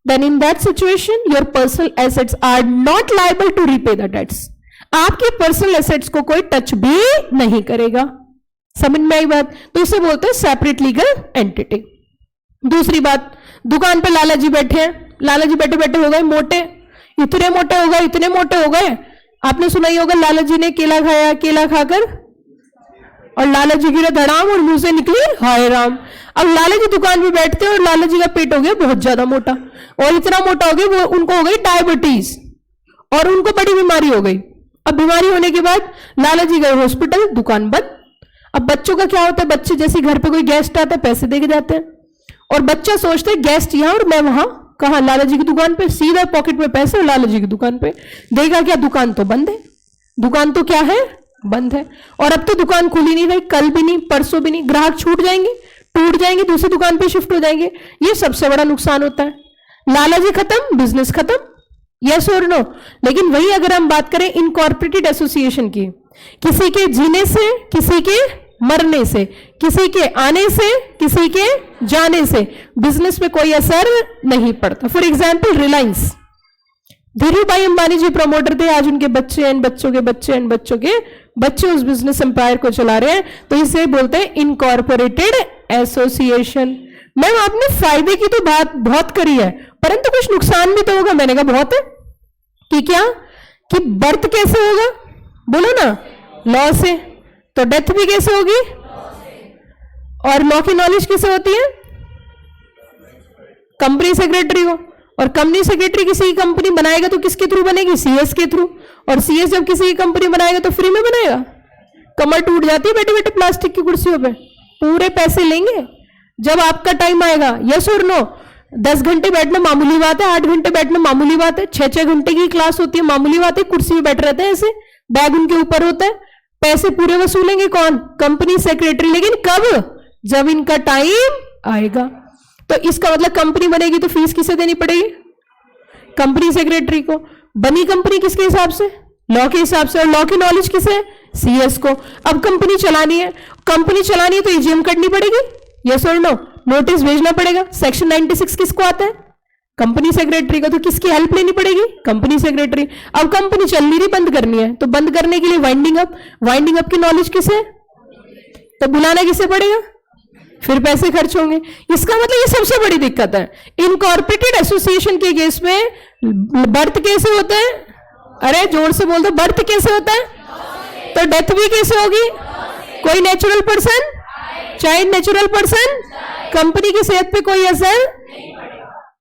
then in that situation your personal assets are not liable to repay the debts। आपके पर्सनल एसेट्स को कोई टच भी नहीं करेगा। समझ में आई बात? तो इसे बोलते हैं सेपरेट लीगल एंटिटी। दूसरी बात, दुकान पे लाला जी बैठे हैं, लाला जी बैठे बैठे हो गए मोटे, इतने मोटे हो गए, इतने मोटे हो गए। आपने सुना ही होगा लाला जी ने केला खाया, केला खाकर और लाला जी गिरे धड़ाम और मुंह से निकली हाय राम। अब लाला जी दुकान पे बैठते हैं और लाला जी का पेट हो गया बहुत ज्यादा मोटा, और इतना मोटा हो गया वो उनको हो गई डायबिटीज, और उनको बड़ी बीमारी हो गई। अब बीमारी होने के बाद लाला जी गए हॉस्पिटल, दुकान बंद। अब बच्चों का क्या होता है, बच्चे जैसे घर पे कोई गेस्ट आता है पैसे दे के जाते हैं, और बच्चा सोचते है गेस्ट यहां और मैं वहां, कहा लाला जी की दुकान पे, सीधा पॉकेट में पैसे और लाला जी की दुकान पे। देखा क्या, दुकान तो बंद है, दुकान तो क्या है, बंद है। और अब तो दुकान खुली नहीं रही, कल भी नहीं, परसों भी नहीं, ग्राहक छूट जाएंगे, टूट जाएंगे, दूसरी दुकान पे शिफ्ट हो जाएंगे। ये सबसे बड़ा नुकसान होता है। लाला जी खत्म, बिजनेस खत्म, यस और नो। लेकिन वही अगर हम बात करें इनकॉर्पोरेटेड एसोसिएशन की, किसी के जीने से, किसी के मरने से, किसी के आने से, किसी के जाने से बिजनेस में कोई असर नहीं पड़ता। फॉर एग्जाम्पल रिलायंस, धीरू भाई अंबानी जी प्रमोटर थे, आज उनके बच्चे एंड बच्चों के बच्चे एंड बच्चों के बच्चे उस बिजनेस एम्पायर को चला रहे हैं, तो इसे बोलते हैं इनकॉर्पोरेटेड एसोसिएशन। मैम आपने फायदे की तो बात बहुत करी है, परंतु कुछ नुकसान भी तो होगा। मैंने कहा बहुत है कि क्या, कि बर्थ कैसे होगा, बोलो ना, लॉ से, तो डेथ भी कैसे होगी, और लॉ की नॉलेज किसे होती है, कंपनी सेक्रेटरी को। और कंपनी सेक्रेटरी किसी की कंपनी बनाएगा तो किसके थ्रू बनेगी, सीएस के थ्रू, और सीएस जब किसी की कंपनी बनाएगा तो फ्री में बनाएगा। कमर टूट जाती है बैठे बैठे प्लास्टिक की कुर्सियों पे, पूरे पैसे लेंगे जब आपका टाइम आएगा, यस और नो। 10 घंटे बैठना मामूली बात है, 8 घंटे बैठना मामूली बात है, 6-6 घंटे की क्लास होती है, मामूली बात है। कुर्सी में बैठ रहते हैं ऐसे, बैग उनके ऊपर होता है, पैसे पूरे वसूलेंगे कौन, कंपनी सेक्रेटरी। लेकिन कब, जब इनका टाइम आएगा। तो इसका मतलब कंपनी बनेगी तो फीस किसे देनी पड़ेगी, कंपनी सेक्रेटरी को। बनी कंपनी किसके हिसाब से, लॉ के हिसाब से, और लॉ की नॉलेज किसे, सीएस को। अब कंपनी चलानी है, कंपनी चलानी है तो ईजीएम करनी पड़ेगी, यस और नो, नोटिस भेजना पड़ेगा। सेक्शन 96 किसको आता है, कंपनी सेक्रेटरी का। तो किसकी हेल्प लेनी पड़ेगी? Company secretary. अब कंपनी चल नहीं रही, बंद करनी है, तो बंद करने के लिए वाइंडिंग अप की नॉलेज किसे? तो बुलाना किसे पड़ेगा? फिर पैसे खर्च होंगे। इसका मतलब ये सबसे बड़ी दिक्कत है। इनकॉर्पोरेटेड एसोसिएशन के केस में बर्थ कैसे होता है? अरे जोर से बोल दो, बर्थ कैसे होता है? तो डेथ भी कैसे होगी? कोई natural person, child natural person, company की सेहत पे कोई असर,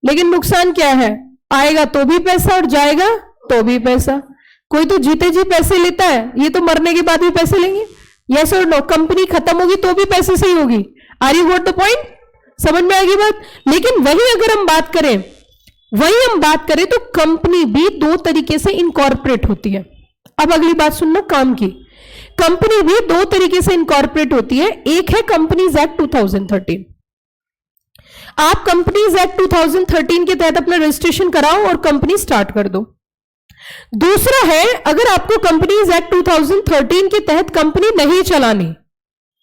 लेकिन नुकसान क्या है? आएगा तो भी पैसा और जाएगा तो भी पैसा। कोई तो जीते जी पैसे लेता है, ये तो मरने के बाद भी पैसे लेंगे। यस और नो? कंपनी खत्म होगी तो भी पैसे से ही होगी। Are you got the point? समझ में आ गई बात? लेकिन वही अगर हम बात करें तो कंपनी भी दो तरीके से इनकॉर्पोरेट होती है। अब अगली बात सुनना काम की। कंपनी भी दो तरीके से इनकॉर्पोरेट होती है। एक है कंपनीज एक्ट 2013। आप कंपनीज एक्ट 2013 के तहत अपना रजिस्ट्रेशन कराओ और कंपनी स्टार्ट कर दो। दूसरा है, अगर आपको कंपनीज एक्ट 2013 के तहत कंपनी नहीं चलानी,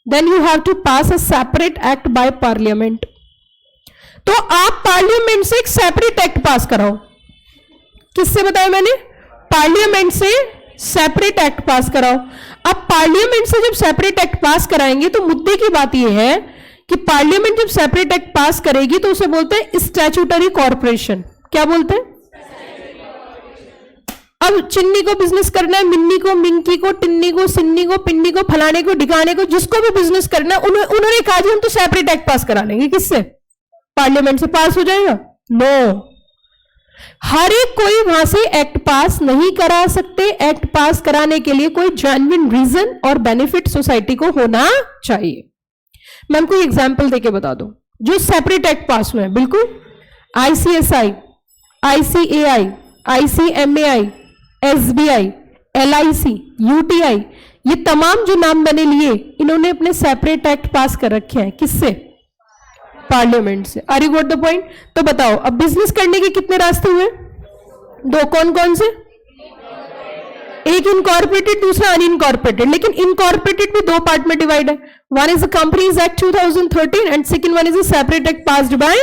then you have to pass a separate act by parliament. तो आप पार्लियामेंट से एक सेपरेट एक्ट पास कराओ। किससे बताया मैंने? पार्लियामेंट से सेपरेट एक्ट पास कराओ। अब पार्लियामेंट से जब सेपरेट एक्ट पास कराएंगे तो मुद्दे की बात यह है कि पार्लियामेंट जब सेपरेट एक्ट पास करेगी तो उसे बोलते हैं स्टैट्यूटरी कॉर्पोरेशन। क्या बोलते हैं? अब चिन्नी को बिजनेस करना है, मिन्नी को, मिंकी को, टिन्नी को, सिन्नी को, पिन्नी को, फलाने को, ढिकाने को, जिसको भी बिजनेस करना है, उन्होंने कहा जी हम तो सेपरेट एक्ट पास करा लेंगे। किससे? पार्लियामेंट से पास हो जाएगा? नो, हर एक कोई वहां से एक्ट पास नहीं करा सकते। एक्ट पास कराने के लिए कोई जेन्युइन रीजन और बेनिफिट सोसाइटी को होना चाहिए। मैं आपको एग्जाम्पल देके बता दूं जो सेपरेट एक्ट पास हुए हैं। बिल्कुल, ICSI, ICAI, ICMAI, SBI, LIC, UTI, ये तमाम जो नाम मैंने लिए, इन्होंने अपने सेपरेट एक्ट पास कर रखे हैं। किससे? पार्लियामेंट से। Are you got the point? तो बताओ, अब बिजनेस करने के कितने रास्ते हुए? दो। कौन कौन से? एक इनकॉर्पोरेटेड, दूसरा अनइनकॉर्पोरेटेड। लेकिन इनकॉर्पोरेटेड भी दो पार्ट में डिवाइड है। One is the companies act 2013 and second one is the separate act passed by.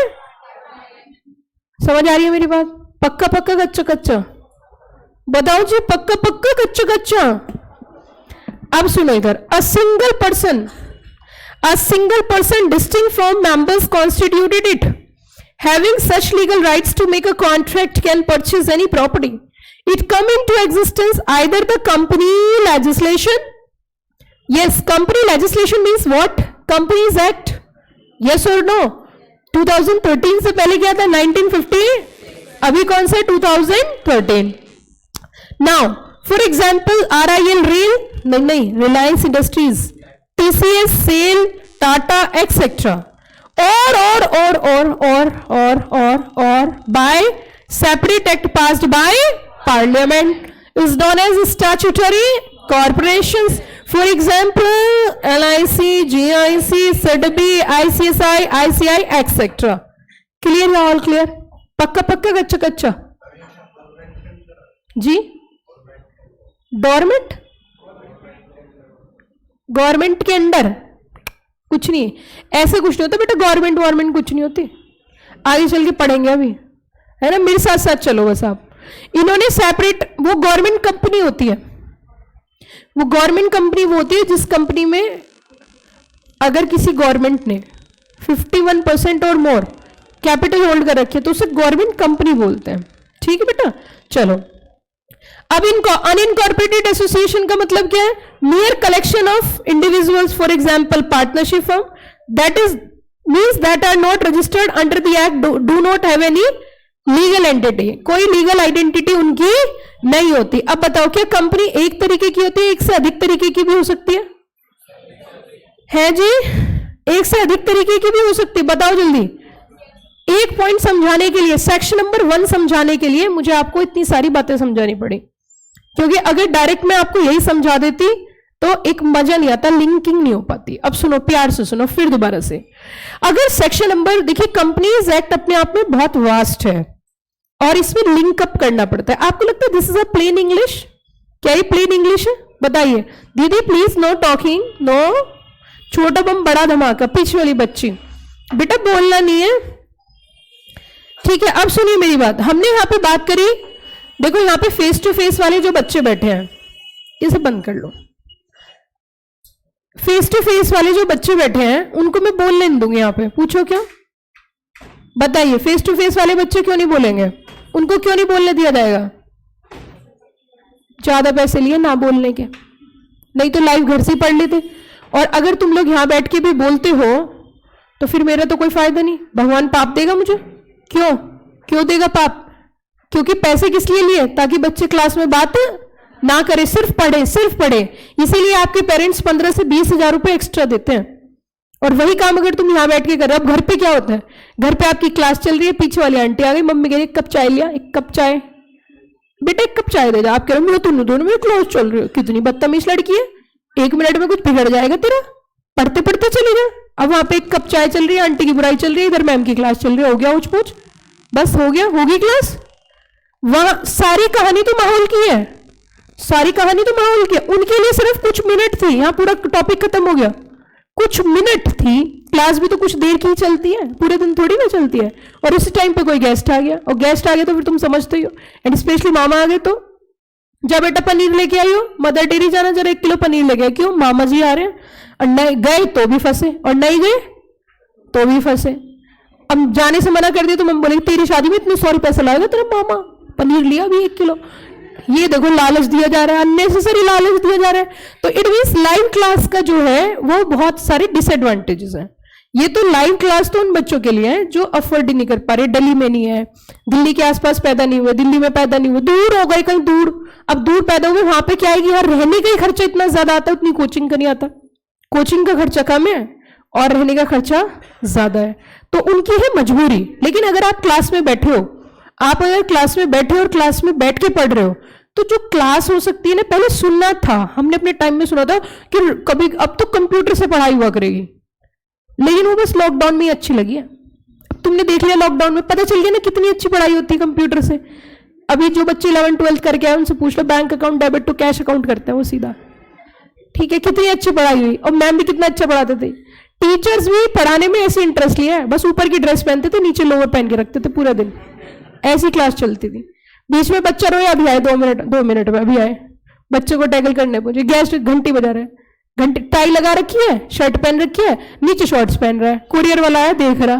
समझ आ रही है मेरी बात? पक्का पक्का, कच्चा कच्चा? बताओ जी, पक्का पक्का, कच्चा कच्चा? अब सुनो इधर। A single person distinct from members constituted it, having such legal rights to make a contract, can purchase any property. It come into existence either the company legislation. Yes, company legislation means what? Companies Act. Yes or no? 2013 से पहले क्या था? 1950. अभी कौन सा? 2013. Now, for example, RIL Rail, नहीं, Reliance Industries, TCS, SAIL, Tata, etc. or by separate act passed by Parliament is known as statutory corporations. For example, LIC, GIC, SEDB, ICSI, ICI, etc. Clear या all clear? पक्का पक्का, कच्चा कच्चा? जी, government के under कुछ नहीं, ऐसे कुछ नहीं होता बेटा। गवर्नमेंट कुछ नहीं होती, आगे चल के पढ़ेंगे अभी, है ना? मेरे साथ साथ चलो बस आप। इन्होंने सेपरेट, वो गवर्नमेंट कंपनी होती है। वो गवर्नमेंट कंपनी वो होती है जिस कंपनी में अगर किसी गवर्नमेंट ने 51% और मोर कैपिटल होल्ड कर रखे तो उसे गवर्नमेंट कंपनी बोलते हैं। ठीक है बेटा? चलो, अब इनको अनइनकॉर्पोरेटेड एसोसिएशन का मतलब क्या है? mere collection of individuals, for example partnership firm, that is means that are not registered under the act, do not have any legal entity. कोई legal identity उनकी नहीं होती। अब बताओ, क्या कंपनी एक तरीके की होती है? एक से अधिक तरीके की भी हो सकती है जी? एक से अधिक तरीके की भी हो सकती है। बताओ जल्दी। एक पॉइंट समझाने के लिए, सेक्शन नंबर 1 समझाने के लिए मुझे आपको इतनी सारी बातें समझानी पड़ी, क्योंकि अगर डायरेक्ट मैं आपको यही समझा देती तो एक मजा नहीं आता, लिंकिंग नहीं हो पाती। अब सुनो, प्यार से सुनो फिर दोबारा से। अगर सेक्शन नंबर, देखिए कंपनीज एक्ट अपने आप में बहुत वास्ट है और इसमें लिंकअप करना पड़ता है। आपको लगता है this is a plain English? क्या ये प्लेन इंग्लिश है? बताइए दीदी प्लीज, नो टॉकिंग, नो छोटा बम बड़ा धमाका। पीछे वाली बच्ची, बेटा बोलना नहीं है। ठीक है, अब सुनिए मेरी बात। हमने यहाँ पे बात करी, देखो यहाँ पे फेस टू फेस वाले जो बच्चे बैठे हैं, इसे बंद कर लो। फेस टू फेस वाले जो बच्चे बैठे हैं उनको मैं बोलने नहीं दूंगी यहाँ पे। पूछो क्या, बताइए, फेस टू फेस वाले बच्चे क्यों नहीं बोलेंगे? उनको क्यों नहीं बोलने दिया जाएगा? ज्यादा पैसे लिए ना बोलने के, नहीं तो लाइव घर से पढ़ लेते। और अगर तुम लोग यहां बैठ के भी बोलते हो तो फिर मेरा तो कोई फायदा नहीं, भगवान पाप देगा मुझे। क्यों क्यों देगा पाप? क्योंकि पैसे किस लिए लिए? ताकि बच्चे क्लास में बात ना करे, सिर्फ पढ़े, सिर्फ पढ़े। इसीलिए आपके पेरेंट्स 15 से 20 हजार रुपए एक्स्ट्रा देते हैं। और वही काम अगर तुम यहां बैठ के कर रहे हो, अब घर पे क्या होता है, घर पे आपकी क्लास चल रही है, पीछे वाली आंटी आ गई, मम्मी कह रही एक कप चाय लिया, एक कप चाय, बेटा एक कप चाय दे जा। आप कह रहे हो तुम दोनों में क्लास चल रही हो, कितनी बदतमीज लड़की है, 1 मिनट में कुछ बिगड़ जाएगा तेरा, पढ़ते पढ़ते चले जा। अब वहां पे एक कप चाय चल रही है, आंटी की बुराई चल रही है, इधर मैम की क्लास चल रही है, हो गया उच पूछ, बस हो गया, होगी क्लास। वहां सारी कहानी तो माहौल की है, सारी कहानी तो माहौल की है। उनके लिए सिर्फ कुछ मिनट थी, यहां पूरा टॉपिक खत्म हो गया। कुछ मिनट थी, क्लास भी तो कुछ देर की ही चलती है, पूरे दिन थोड़ी ना चलती है। और उसी टाइम पे कोई गेस्ट आ गया, और गेस्ट आ गया तो फिर तुम समझते ही हो, एंड स्पेशली मामा आ गए तो जा बेटा पनीर लेके आई हो, मदर डेयरी जाना, जरा 1 किलो पनीर लेके आए। क्यों? मामा जी आ रहे हैं। और नहीं गए तो भी फंसे, और नहीं गए तो भी फंसे। अब जाने से मना कर दिया तो मम्मी बोलेगी तेरी शादी में इतने सॉरी पैसा लाएगा तेरा मामा, पनीर लिया अभी 1 किलो। ये देखो लालच दिया जा रहा है, अननेसेसरी लालच दिया जा रहा है। तो इट मींस लाइव क्लास का जो है वो बहुत सारे डिसएडवांटेजेस हैं। ये तो लाइव क्लास तो उन बच्चों के लिए है जो अफोर्ड ही नहीं कर पा रहे, दिल्ली में नहीं है, दिल्ली के आसपास पैदा नहीं हुए, दिल्ली में पैदा नहीं हुए, दूर हो गए कहीं दूर। अब दूर पैदा हुए, वहां पे क्या है कि यार रहने का ही खर्चा इतना ज्यादा आता है, उतनी कोचिंग का नहीं आता। कोचिंग का खर्चा कम है और रहने का खर्चा ज्यादा है, तो उनकी है मजबूरी। लेकिन अगर आप क्लास में बैठे हो, आप अगर क्लास में बैठे और क्लास में बैठ के पढ़ रहे हो, तो जो क्लास हो सकती है ना, पहले सुनना था, हमने अपने टाइम में सुना था कि कभी, अब तो कंप्यूटर से पढ़ाई हुआ करेगी, लेकिन वो बस लॉकडाउन में ही अच्छी लगी है। अब तुमने देख लिया लॉकडाउन में, पता चल गया ना कितनी अच्छी पढ़ाई होती है कंप्यूटर से। अभी जो बच्चे 11th 12th करके आए उनसे पूछ लो, bank account debit to cash account करते हैं वो सीधा, ठीक है, कितनी अच्छी पढ़ाई हुई। और मैम भी कितना अच्छा पढ़ाते थे, टीचर्स भी पढ़ाने में ऐसे इंटरेस्ट लिया है, बस ऊपर की ड्रेस पहनते थे, नीचे लोअर पहन के रखते थे पूरा दिन, ऐसी क्लास चलती थी। बीच में बच्चा रोया, अभी आए 2 मिनट में अभी आए, बच्चे को टैकल करने पहुंचे, गैस घंटी बजा रहे हैं, घंटी, टाई लगा रखी है, शर्ट पहन रखी है, नीचे शॉर्ट्स पहन रहा है, कुरियर वाला आया देख रहा,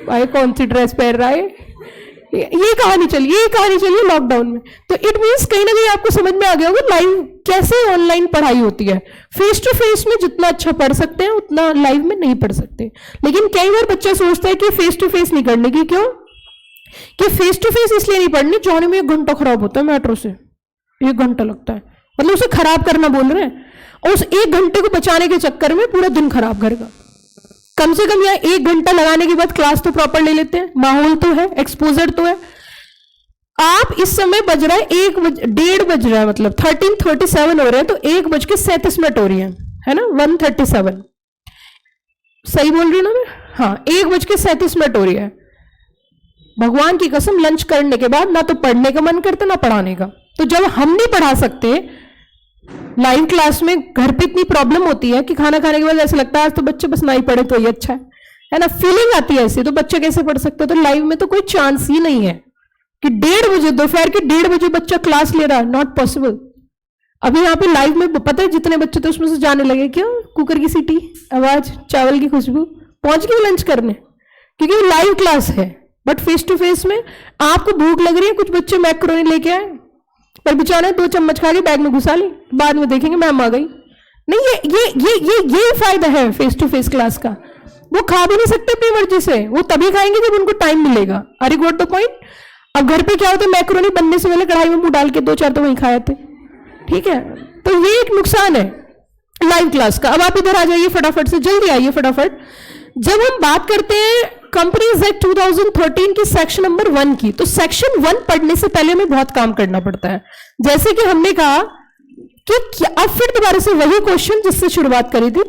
भाई कौन सी ड्रेस पहन रहा है। ये कहानी चलिए लॉकडाउन में। तो इट मींस कहीं ना कहीं आपको समझ में आ गया होगा लाइव कैसे ऑनलाइन पढ़ाई होती है। फेस टू फेस में जितना अच्छा पढ़ सकते हैं उतना लाइव में नहीं पढ़ सकते। लेकिन कई बार बच्चा सोचता है कि फेस टू फेस नहीं करने की, क्यों कि फेस टू फेस इसलिए नहीं पढ़नी, जाने में 1 घंटा खराब होता है, मेट्रो से 1 घंटा लगता है, मतलब उसे खराब करना बोल रहे हैं, और उस 1 घंटे को बचाने के चक्कर में पूरा दिन खराब घर का। कम से कम यहाँ 1 घंटा लगाने के बाद क्लास तो प्रॉपर ले लेते हैं, माहौल तो है, एक्सपोजर तो है। आप इस समय बज रहा है 1:30 बज रहा है, मतलब 13:37 हो रहे हैं, तो 1:37 हो रही है ना, 1:37 सही बोल रही हूं ना मैं? हाँ, 1:37 हो रही है। भगवान की कसम लंच करने के बाद ना तो पढ़ने का मन करता ना पढ़ाने का। तो जब हम नहीं पढ़ा सकते लाइव क्लास में, घर पे इतनी प्रॉब्लम होती है कि खाना खाने के बाद ऐसा लगता है आज तो बच्चे बस ना ही पढ़े तो ही अच्छा है ना, फीलिंग आती है ऐसी, तो बच्चे कैसे पढ़ सकते हो? तो लाइव में तो कोई चांस ही नहीं है कि 1:30 बजे, दोपहर के 1:30 बजे बच्चा क्लास ले रहा है, नॉट पॉसिबल। अभी यहाँ पे लाइव में पता है जितने बच्चे थे उसमें से जाने लगे, क्यों? कुकर की सीटी, आवाज, चावल की खुशबू, पहुंच गए लंच करने, क्योंकि लाइव क्लास है। बट फेस टू फेस में आपको भूख लग रही है, कुछ बच्चे मैक्रोनी लेके आए, पर बेचारे 2 चम्मच खा के बैग में घुसा ली, बाद में देखेंगे मैम आ गई। नहीं, ये फायदा है फेस टू फेस क्लास का। वो खा भी नहीं सकते अपनी मर्जी से, वो तभी खाएंगे जब उनको टाइम मिलेगा। अरे गॉट द पॉइंट। अब घर पे क्या होता है, मैक्रोनी बनने से पहले कढ़ाई में मुंह डाल के 2-4 तो वहीं खाए थे, ठीक है। तो ये एक नुकसान है लाइव क्लास का। अब आप इधर आ जाइए फटाफट से, जल्दी आइए फटाफट। जब हम बात करते हैं कंपनीज एक्ट 2013 की सेक्शन नंबर 1 की, तो सेक्शन 1 पढ़ने से पहले हमें बहुत काम करना पड़ता है। जैसे कि हमने कहा कि क्या, अब फिर दोबारा से वही क्वेश्चन जिससे शुरुआत करी थी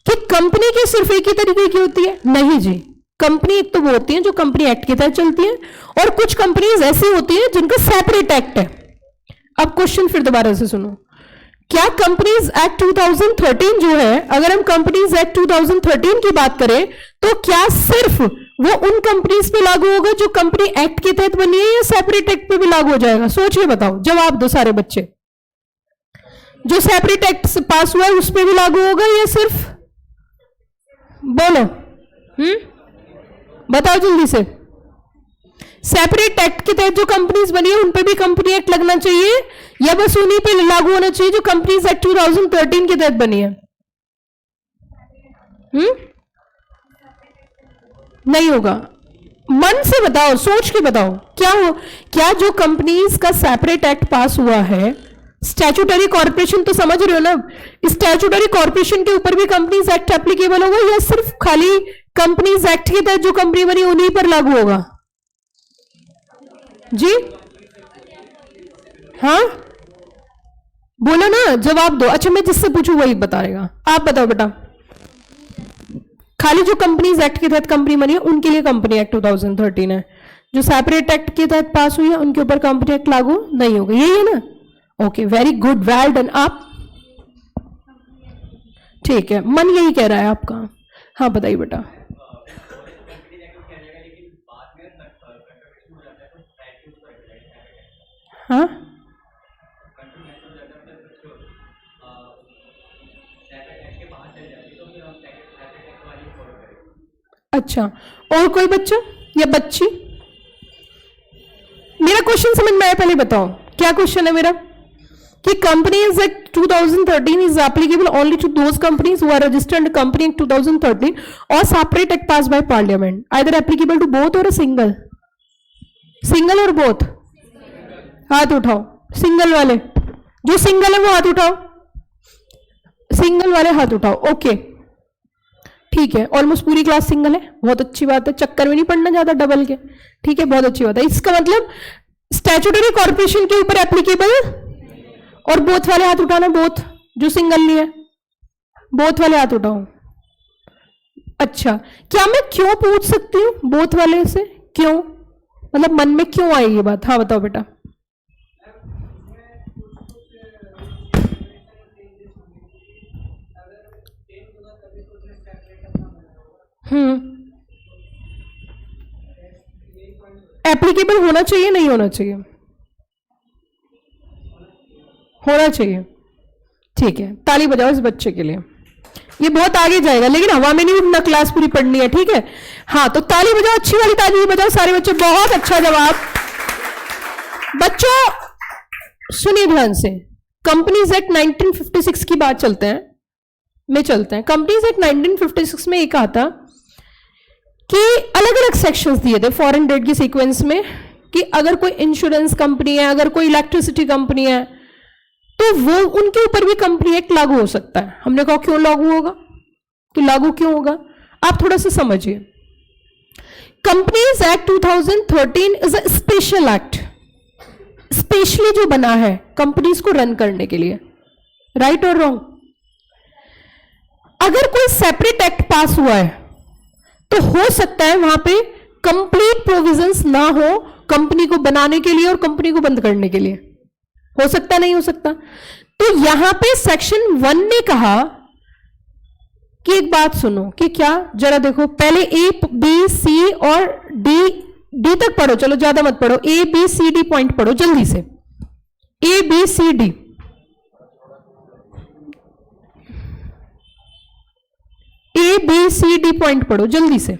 कि कंपनी की सिर्फ एक ही तरीके की होती है? नहीं जी, कंपनी एक तो वो होती है जो कंपनी एक्ट के तहत चलती है, और कुछ कंपनीज ऐसी होती है जिनका सेपरेट एक्ट है। अब क्वेश्चन फिर दोबारा से सुनो, क्या कंपनीज एक्ट 2013 जो है, अगर हम कंपनीज एक्ट 2013 की बात करें तो क्या सिर्फ वो उन कंपनीज पे लागू होगा जो कंपनी एक्ट के तहत बनी है, या सेपरेट एक्ट पे भी लागू हो जाएगा? सोच के बताओ, जवाब दो सारे बच्चे। जो सेपरेट एक्ट से पास हुआ है उस पे भी लागू होगा या सिर्फ? बोलो। बताओ जल्दी से। सेपरेट एक्ट के तहत जो कंपनीज बनी है उन पे भी कंपनी एक्ट लगना चाहिए, या बस उन्हीं पे लागू होना चाहिए जो कंपनीज एक्ट 2013 के तहत बनी है? नहीं होगा। मन से बताओ, सोच के बताओ, क्या हो? क्या जो कंपनीज का सेपरेट एक्ट पास हुआ है, स्टैट्यूटरी कॉर्पोरेशन तो समझ रहे हो ना, स्टैट्यूटरी कॉर्पोरेशन के ऊपर भी कंपनीज एक्ट एप्लीकेबल होगा, या सिर्फ खाली कंपनीज एक्ट के तहत जो कंपनी बनी उन्हीं पर लागू होगा? जी हाँ, बोलो ना, जवाब दो। अच्छा, मैं जिससे पूछू वही बताएगा। आप बताओ बेटा। खाली जो कंपनीज एक्ट के तहत कंपनी बनी है उनके लिए कंपनी एक्ट 2013 है, जो सेपरेट एक्ट के तहत पास हुई है उनके ऊपर कंपनी एक्ट लागू नहीं होगा, यही है ना? Okay, very good, well done. आप ठीक है, मन यही कह रहा है आपका। हाँ बताइए बेटा। हाँ, अच्छा, और कोई बच्चा या बच्ची? मेरा क्वेश्चन समझ में आया? पहले बताओ क्या क्वेश्चन है मेरा। कि companies act 2013 is applicable only to those companies who are registered under company act 2013 or separate act passed by parliament, either applicable to both or a single? Single और बोथ? हाथ उठाओ सिंगल वाले। जो single है वो हाथ उठाओ। Single वाले हाथ उठाओ। ओके, ठीक है, ऑलमोस्ट पूरी क्लास सिंगल है, बहुत अच्छी बात है, चक्कर में नहीं पड़ना ज्यादा डबल के। ठीक है, बहुत अच्छी बात है। इसका मतलब स्टैट्यूटरी कॉर्पोरेशन के ऊपर एप्लीकेबल, और बोथ वाले हाथ उठाना, बोथ, जो सिंगल नहीं है, बोथ वाले हाथ उठाओ। अच्छा, क्या मैं क्यों पूछ सकती हूँ बोथ वाले से? क्यों, मतलब मन में क्यों आई ये बात? हाँ बताओ बेटा। एप्लीकेबल होना चाहिए, नहीं होना चाहिए? होना चाहिए। ठीक है, ताली बजाओ इस बच्चे के लिए। ये बहुत आगे जाएगा, लेकिन हवा में नहीं उड़ना, क्लास पूरी पढ़नी है। ठीक है, हाँ, तो ताली बजाओ, अच्छी वाली ताली बजाओ सारे बच्चे। बहुत अच्छा जवाब बच्चों। सुनिए ध्यान से, कंपनीज एक्ट 1956 की बात चलते हैं, में चलते हैं। कंपनीज एक्ट 1956 में एक आता कि अलग अलग सेक्शंस दिए थे फॉरेन डेट की सीक्वेंस में, कि अगर कोई इंश्योरेंस कंपनी है, अगर कोई इलेक्ट्रिसिटी कंपनी है, तो वो उनके ऊपर भी कंपनी एक्ट लागू हो सकता है। हमने कहा क्यों लागू होगा, कि लागू क्यों होगा, आप थोड़ा सा समझिए। Companies act 2013 is a special act, specially जो बना है कंपनीज को रन करने के लिए। राइट और रॉन्ग? अगर कोई सेपरेट एक्ट पास हुआ है तो हो सकता है वहां पे कंप्लीट प्रोविजंस ना हो कंपनी को बनाने के लिए और कंपनी को बंद करने के लिए। हो सकता, नहीं हो सकता? तो यहां पे सेक्शन 1 ने कहा कि एक बात सुनो, कि क्या, जरा देखो, पहले ए बी सी और डी, डी तक पढ़ो, चलो ज्यादा मत पढ़ो, A B C D point पढ़ो जल्दी से। A B C D, A B C D point पढ़ो जल्दी से।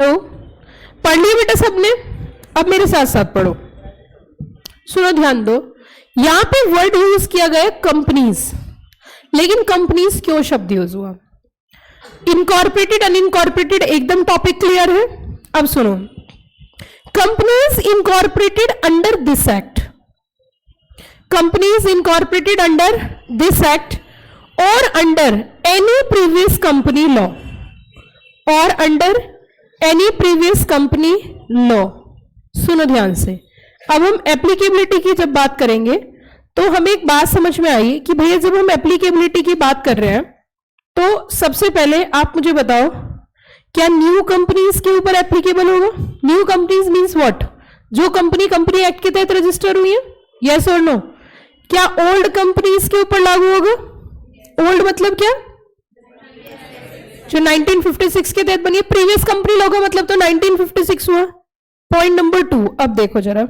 तो पढ़ लिया बेटा सबने? अब मेरे साथ साथ पढ़ो, सुनो ध्यान दो। यहां पे वर्ड यूज किया गया कंपनीज, लेकिन कंपनीज क्यों शब्द यूज हुआ? इनकॉर्पोरेटेड अनइनकॉर्पोरेटेड एकदम टॉपिक क्लियर है। अब सुनो, companies incorporated under this act, companies incorporated under this act और under any previous company law, और under any previous company law. सुनो ध्यान से, अब हम एप्लीकेबिलिटी की जब बात करेंगे तो हमें एक बात समझ में आई कि भैया जब हम एप्लीकेबिलिटी की बात कर रहे हैं तो सबसे पहले आप मुझे बताओ, क्या न्यू कंपनीज के ऊपर एप्लीकेबल होगा? New companies means what? जो कंपनी कंपनी एक्ट के तहत रजिस्टर हुई है, यस और नो? क्या ओल्ड कंपनीज के ऊपर लागू होगा? ओल्ड मतलब क्या? जो 1956 के तहत बनी है। प्रीवियस कंपनी लॉ का मतलब तो 1956 हुआ। पॉइंट नंबर 2, अब देखो जरा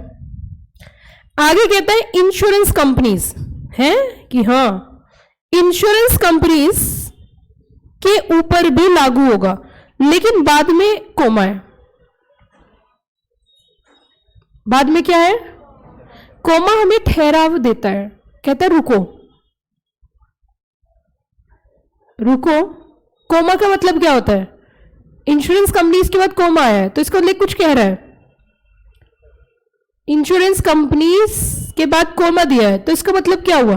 आगे कहता है इंश्योरेंस कंपनीज है कि हाँ इंश्योरेंस कंपनीज के ऊपर भी लागू होगा, लेकिन बाद में कोमा है। बाद में क्या है? कोमा हमें ठहराव देता है, कहता है रुको रुको। कोमा का मतलब क्या होता है? इंश्योरेंस कंपनीज के बाद कोमा आया है तो इसका मतलब कुछ कह रहा है। इंश्योरेंस कंपनीज के बाद कोमा दिया है तो इसका मतलब क्या हुआ?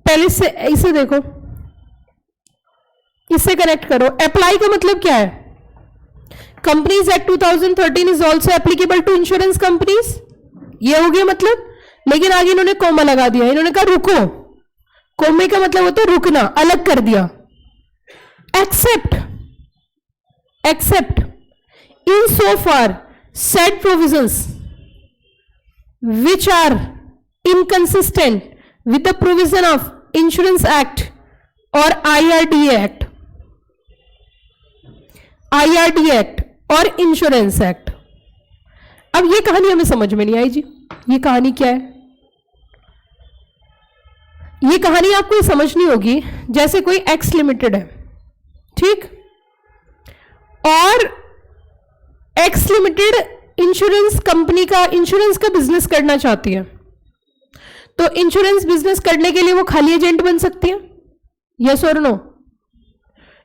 पहले से इसे देखो, इससे कनेक्ट करो। अप्लाई का मतलब क्या है? Companies act 2013 is also applicable to insurance companies, ये हो गया मतलब। लेकिन आगे इन्होंने कोमा लगा दिया, इन्होंने कहा रुको। कोमे का मतलब होता है रुकना, अलग कर दिया। Except, except in so far said provisions which are inconsistent with the provision of insurance act और IRDA एक्ट, IRDA एक्ट और इंश्योरेंस एक्ट। अब ये कहानी हमें समझ में नहीं आई जी। ये कहानी क्या है? ये कहानी आपको समझनी होगी। जैसे कोई एक्स लिमिटेड है, ठीक, और एक्स लिमिटेड इंश्योरेंस कंपनी का इंश्योरेंस का बिजनेस करना चाहती है, तो इंश्योरेंस बिजनेस करने के लिए वो खाली एजेंट बन सकती है, यस और नो?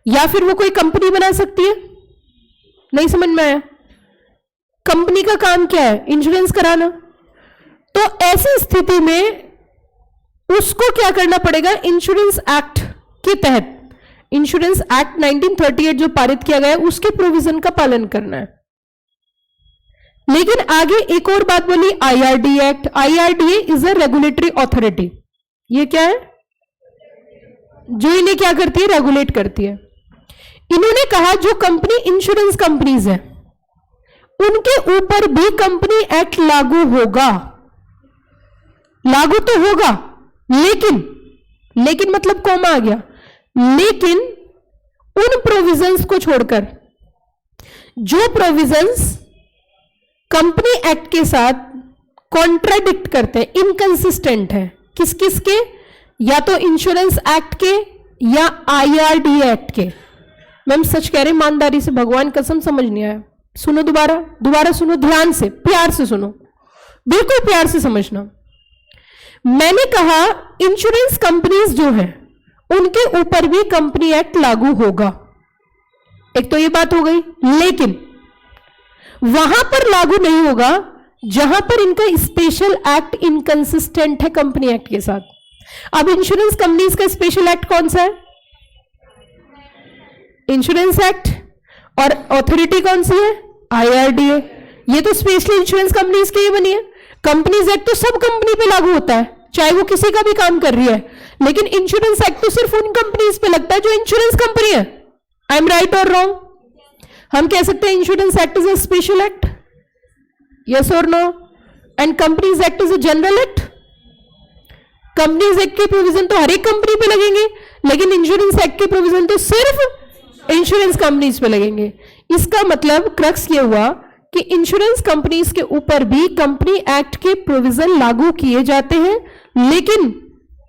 या फिर वो कोई कंपनी बना सकती है? नहीं समझ में आया? कंपनी का काम क्या है? इंश्योरेंस कराना। तो ऐसी स्थिति में उसको क्या करना पड़ेगा? इंश्योरेंस एक्ट के तहत, इंश्योरेंस एक्ट 1938 जो पारित किया गया है उसके प्रोविजन का पालन करना है। लेकिन आगे एक और बात बोली, IRDA act. IRDA is a regulatory authority. ये क्या है? जो इन्हें क्या करती है? रेगुलेट करती है। इन्होंने कहा जो कंपनी इंश्योरेंस कंपनीज है उनके ऊपर भी कंपनी एक्ट लागू होगा। लागू तो होगा, लेकिन मतलब कॉमा आ गया, लेकिन उन प्रोविजंस को छोड़कर जो प्रोविजंस कंपनी एक्ट के साथ कॉन्ट्राडिक्ट करते हैं, इनकंसिस्टेंट है। किस किस के? या तो इंश्योरेंस एक्ट के या IRDA एक्ट के। मैम सच कह रहे, ईमानदारी से, भगवान कसम समझ नहीं आया। सुनो, दोबारा सुनो, ध्यान से, प्यार से सुनो, बिल्कुल प्यार से समझना। मैंने कहा इंश्योरेंस कंपनीज जो है उनके ऊपर भी कंपनी एक्ट लागू होगा, एक तो ये बात हो गई। लेकिन वहां पर लागू नहीं होगा जहां पर इनका स्पेशल एक्ट इनकंसिस्टेंट है कंपनी एक्ट के साथ। अब इंश्योरेंस कंपनीज का स्पेशल एक्ट कौन सा है? Insurance act. और अथॉरिटी कौन सी है? IRDA। ये तो स्पेशली इंश्योरेंस कंपनीज के लिए बनी है। कंपनीज एक्ट तो सब कंपनी पे लागू होता है, चाहे वो किसी का भी काम कर रही है, लेकिन इंश्योरेंस एक्ट तो सिर्फ उन कंपनीज पे लगता है जो इंश्योरेंस कंपनी है। आई एम राइट और रॉन्ग? हम कह सकते हैं insurance act is a special act, yes और no? And companies act is a general act. Companies act के प्रोविजन तो हर एक कंपनी पे लगेंगे, लेकिन इंश्योरेंस एक्ट के प्रोविजन तो सिर्फ इंश्योरेंस कंपनीज पे लगेंगे। इसका मतलब क्रक्स ये हुआ कि इंश्योरेंस कंपनीज के ऊपर भी कंपनी एक्ट के प्रोविजन लागू किए जाते हैं, लेकिन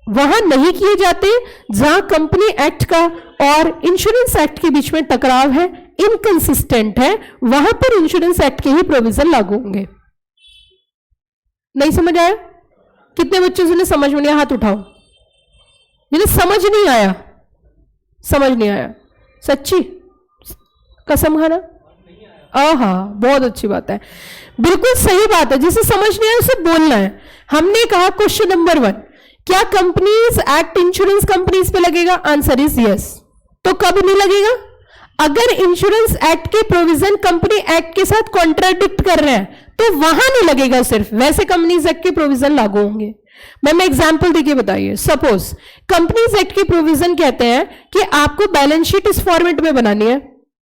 वहां नहीं किए जाते जहां कंपनी एक्ट का और इंश्योरेंस एक्ट के बीच में टकराव है, इनकंसिस्टेंट है वहां पर इंश्योरेंस एक्ट के ही प्रोविजन लागू होंगे। नहीं समझ आया? कितने बच्चों से समझ में नहीं आया? हाथ उठाओ। जिन्हें समझ नहीं आया, समझ नहीं आया, सच्ची कसम खाना। आहा, बहुत अच्छी बात है, बिल्कुल सही बात है। जिसे समझ नहीं आया उसे बोलना है। हमने कहा क्वेश्चन नंबर 1, क्या कंपनीज एक्ट इंश्योरेंस कंपनीज पे लगेगा? Answer is yes. तो कब नहीं लगेगा? अगर इंश्योरेंस एक्ट के प्रोविजन कंपनी एक्ट के साथ कॉन्ट्राडिक्ट कर रहे हैं तो वहां नहीं लगेगा, सिर्फ वैसे कंपनीज एक्ट के प्रोविजन लागू होंगे। मैम एग्जांपल देखिए, बताइए। सपोज कंपनीज एक्ट के प्रोविजन कहते हैं कि आपको बैलेंस शीट इस फॉर्मेट में बनानी है,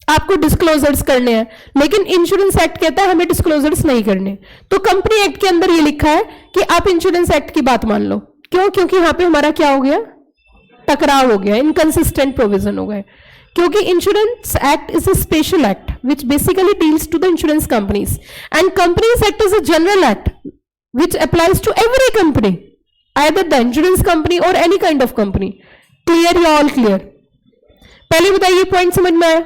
आपको डिस्क्लोजर्स करने हैं, लेकिन इंश्योरेंस एक्ट कहता है हमें डिस्क्लोजर्स नहीं करने। तो कंपनी एक्ट के अंदर ये लिखा है कि आप इंश्योरेंस एक्ट की बात मान लो। क्यों? क्योंकि यहां पे हमारा क्या हो गया? टकराव हो गया, इनकंसिस्टेंट प्रोविजन हो गए। क्योंकि insurance act is a special act which basically deals to the insurance companies and companies act is a general act which applies to every company, either the insurance company or any kind of company. Clear या all clear? पहले बताइए, point समझ में आया?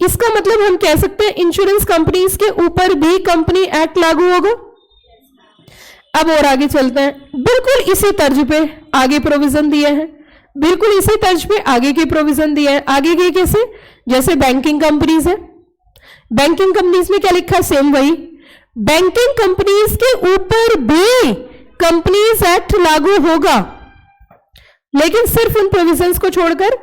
इसका मतलब हम कह सकते हैं इंश्योरेंस कंपनीज के ऊपर भी कंपनी एक्ट लागू होगा। अब और आगे चलते हैं। बिल्कुल इसी तर्ज पे आगे प्रोविजन दिए हैं, बिल्कुल इसी तर्ज पे आगे के प्रोविजन दिए हैं। आगे के कैसे? जैसे बैंकिंग कंपनीज है, बैंकिंग कंपनीज में क्या लिखा है? सेम वही। बैंकिंग कंपनीज के ऊपर भी कंपनीज एक्ट लागू होगा, लेकिन सिर्फ उन प्रोविजंस को छोड़कर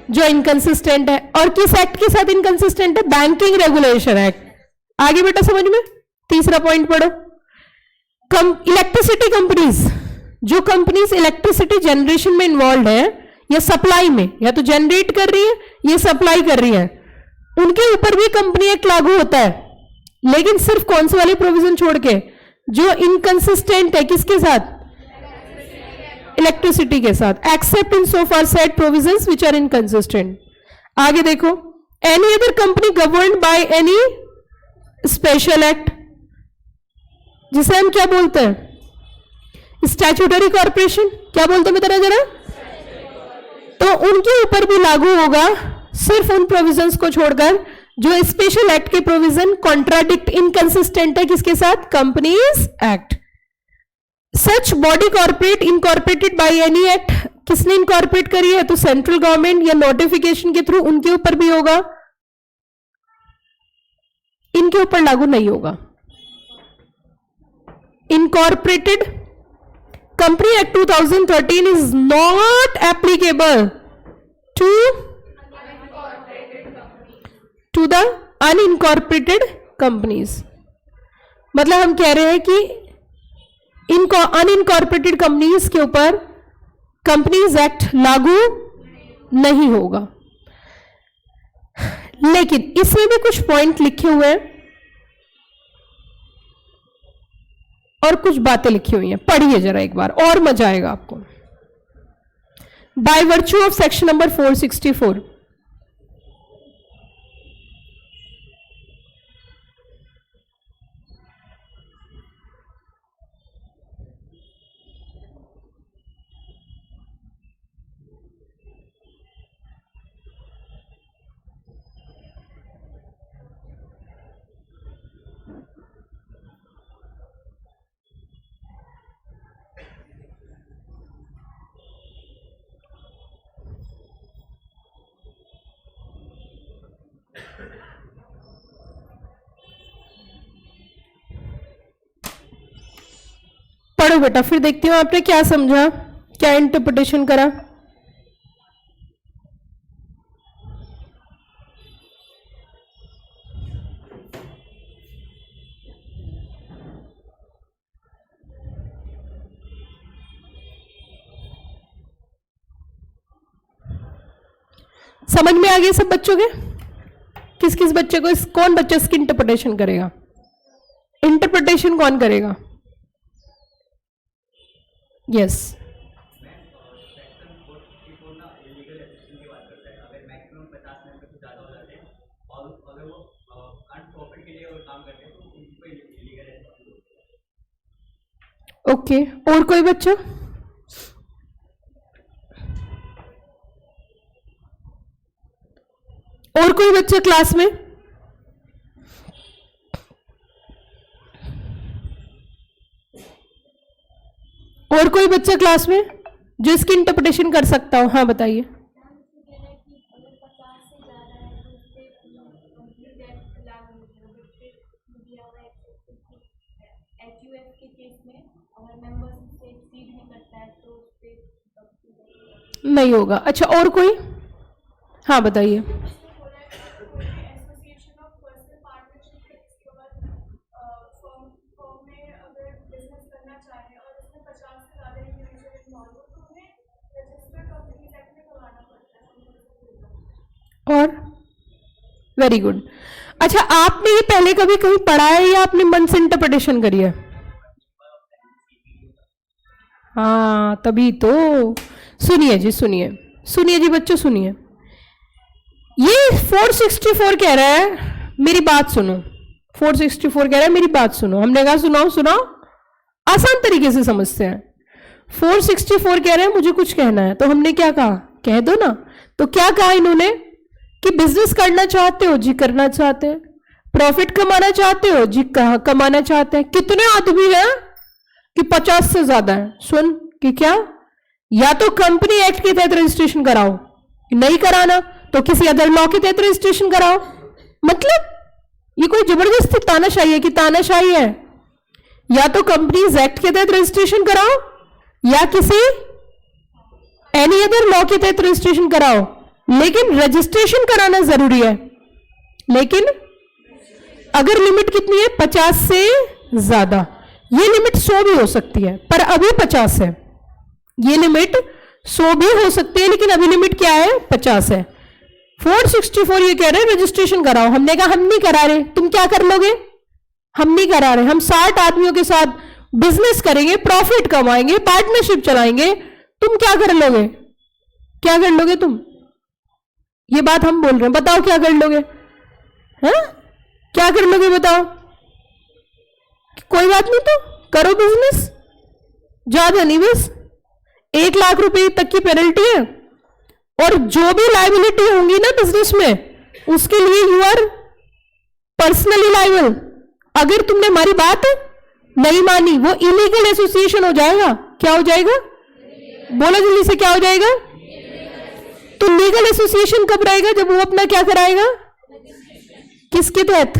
जो इनकंसिस्टेंट है। और किस एक्ट के साथ इनकंसिस्टेंट है? Banking regulation act. आगे बेटा समझ में, तीसरा पॉइंट पढ़ो। इलेक्ट्रिसिटी कंपनीज, जो कंपनीज इलेक्ट्रिसिटी जनरेशन में इन्वॉल्व है या सप्लाई में, या तो जनरेट कर रही है या सप्लाई कर रही है, उनके ऊपर भी कंपनी एक्ट लागू होता है, लेकिन सिर्फ कौन से वाले प्रोविजन छोड़ के? जो इनकंसिस्टेंट है किसके साथ? इलेक्ट्रिसिटी के साथ। Except in so far said provisions which are inconsistent. आगे देखो, any other company governed by any special act, जिसे हम क्या बोलते हैं? Statutory corporation. क्या बोलते हैं बताना जरा? तो उनके ऊपर भी लागू होगा, सिर्फ उन प्रोविजंस को छोड़कर जो स्पेशल एक्ट के प्रोविजन कॉन्ट्राडिक्ट, इनकंसिस्टेंट है किसके साथ? Companies act. Such body corporate incorporated by any act, किसने इनकॉर्पोरेट करी है? तो सेंट्रल गवर्नमेंट या नोटिफिकेशन के थ्रू, उनके ऊपर भी होगा, इनके ऊपर लागू नहीं होगा। Incorporated company act 2013 is not applicable to the unincorporated companies. मतलब हम कह रहे हैं कि अनइनकॉर्पोरेटेड कंपनीज के ऊपर कंपनीज एक्ट लागू नहीं होगा। लेकिन इसमें भी कुछ पॉइंट लिखे हुए हैं और कुछ बातें लिखी हुई हैं, पढ़िए जरा एक बार और मजा आएगा आपको। By virtue of section number 464, पढ़ो बेटा, फिर देखती हूं आपने क्या समझा, क्या इंटरप्रिटेशन करा। समझ में आ गया सब बच्चों के? किस किस बच्चे को, कौन बच्चा इसकी इंटरप्रिटेशन करेगा? इंटरप्रिटेशन कौन करेगा? यस ओके, और कोई बच्चा? और कोई बच्चा क्लास में? और कोई बच्चा क्लास में जो इसकी इंटरप्रिटेशन कर सकता हो? हाँ बताइए। नहीं होगा। अच्छा और कोई? हाँ बताइए। और वेरी गुड। अच्छा आपने ये पहले कभी कहीं पढ़ा है या आपने मन से इंटरप्रिटेशन करी है? हाँ तभी तो। सुनिए जी, सुनिए सुनिए जी बच्चों, सुनिए। ये 464 कह रहा है मेरी बात सुनो। 464 कह रहा है मेरी बात सुनो। हमने कहा सुनाओ सुनाओ, आसान तरीके से समझते हैं। 464 कह रहे हैं मुझे कुछ कहना है, तो हमने क्या कहा? कह दो ना। तो क्या कहा इन्होंने कि बिजनेस करना चाहते हो जी, करना चाहते हैं। प्रॉफिट कमाना चाहते हो जी, कमाना चाहते हैं। कितने आदमी हैं कि 50 से ज्यादा है? सुन कि क्या, या तो कंपनी एक्ट के तहत रजिस्ट्रेशन कराओ, नहीं कराना तो किसी अदर लॉ के तहत रजिस्ट्रेशन कराओ। मतलब ये कोई जबरदस्ती तानाशाही है कि तानाशाही है? या तो कंपनीज एक्ट के तहत रजिस्ट्रेशन कराओ या किसी एनी अदर लॉ के तहत रजिस्ट्रेशन कराओ, लेकिन रजिस्ट्रेशन कराना जरूरी है। लेकिन अगर लिमिट कितनी है? 50 से ज्यादा। ये लिमिट 100 भी हो सकती है, पर अभी 50 है। ये लिमिट 100 भी हो सकती है, लेकिन अभी लिमिट क्या है? 50 है। 464 ये कह रहे हैं रजिस्ट्रेशन कराओ। हमने कहा हम नहीं करा रहे। तुम क्या कर लोगे? हम नहीं करा रहे। हम 60 आदमियों के साथ बिजनेस करेंगे, प्रॉफिट कमाएंगे, पार्टनरशिप चलाएंगे। तुम क्या कर लोगे? क्या कर लोगे तुम? ये बात हम बोल रहे हैं, बताओ क्या कर लोगे? हैं? क्या कर लोगे बताओ? कोई बात नहीं, तो करो बिजनेस, ज्यादा नहीं, बस 1 लाख रुपए तक की पेनल्टी है। और जो भी लायबिलिटी होंगी ना बिजनेस में, उसके लिए यू आर पर्सनली लायबल। अगर तुमने हमारी बात नहीं मानी, वो इलीगल एसोसिएशन हो जाएगा। क्या हो जाएगा? बोलो जल्दी से, क्या हो जाएगा? तो लीगल एसोसिएशन कब रहेगा? जब वो अपना क्या कराएगा? किसके तहत?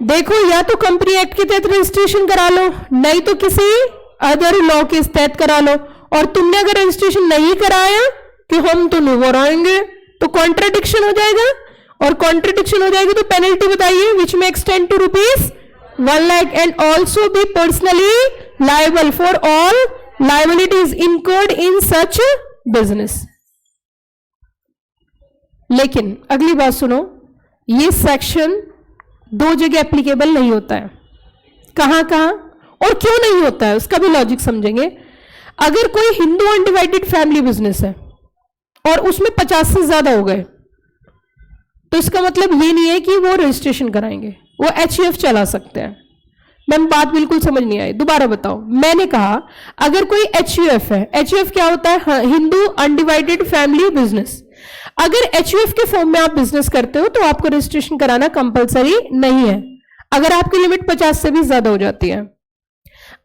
देखो, या तो कंपनी एक्ट के तहत रजिस्ट्रेशन करा लो, नहीं तो किसी अदर लॉ के तहत करा लो। और तुमने अगर रजिस्ट्रेशन नहीं कराया कि हम तो नहीं कराएंगे, तो कॉन्ट्राडिक्शन हो जाएगा। और कॉन्ट्राडिक्शन हो जाएगी तो पेनल्टी बताइए, विच में extend to ₹1 lakh and also be personally liable for all liabilities incurred in such business। लेकिन अगली बात सुनो, ये सेक्शन 2 जगह एप्लीकेबल नहीं होता है। कहां कहां और क्यों नहीं होता है, उसका भी लॉजिक समझेंगे। अगर कोई हिंदू अनडिवाइडेड फैमिली बिजनेस है और उसमें 50 से ज्यादा हो गए, तो इसका मतलब ये नहीं है कि वो रजिस्ट्रेशन कराएंगे, वो HUF चला सकते हैं। मैम बात बिल्कुल समझ नहीं आई, दोबारा बताओ। मैंने कहा अगर कोई HUF है, HUF क्या होता है? Hindu undivided family business. अगर HUF के फॉर्म में आप बिजनेस करते हो तो आपको रजिस्ट्रेशन कराना कंपलसरी नहीं है, अगर आपकी लिमिट 50 से भी ज्यादा हो जाती है।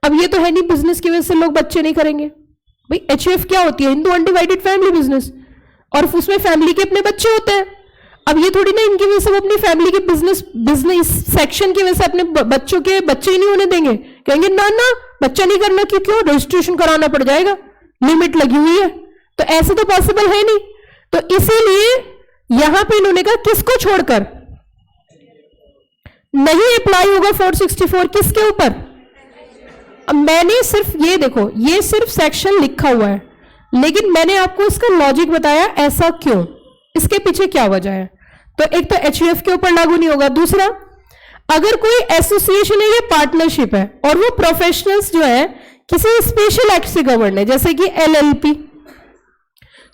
अब ये तो है नहीं बिजनेस की वजह से लोग बच्चे नहीं करेंगे। भाई HUF क्या होती है? हिंदू अनडिवाइडेड फैमिली बिजनेस, और उसमें फैमिली के अपने बच्चे होते हैं। अब ये थोड़ी ना इनकी वजह से वो अपनी फैमिली के बिजनेस सेक्शन की वजह से अपने बच्चों के बच्चे ही नहीं होने देंगे। कहेंगे ना ना बच्चा नहीं करना, क्यों? रजिस्ट्रेशन कराना पड़ जाएगा, लिमिट लगी हुई है। तो ऐसे तो पॉसिबल है नहीं। तो इसीलिए यहां पे इन्होंने कहा किसको छोड़कर नहीं अप्लाई होगा 464, किसके ऊपर? अब मैंने सिर्फ ये देखो, ये सिर्फ सेक्शन लिखा हुआ है, लेकिन मैंने आपको इसका लॉजिक बताया ऐसा क्यों, इसके पीछे क्या वजह है। तो एक तो HUF के ऊपर लागू नहीं होगा। दूसरा, अगर कोई एसोसिएशन है या पार्टनरशिप है और वो प्रोफेशनल्स जो है किसी स्पेशल एक्ट से गवर्न है, जैसे कि LLP,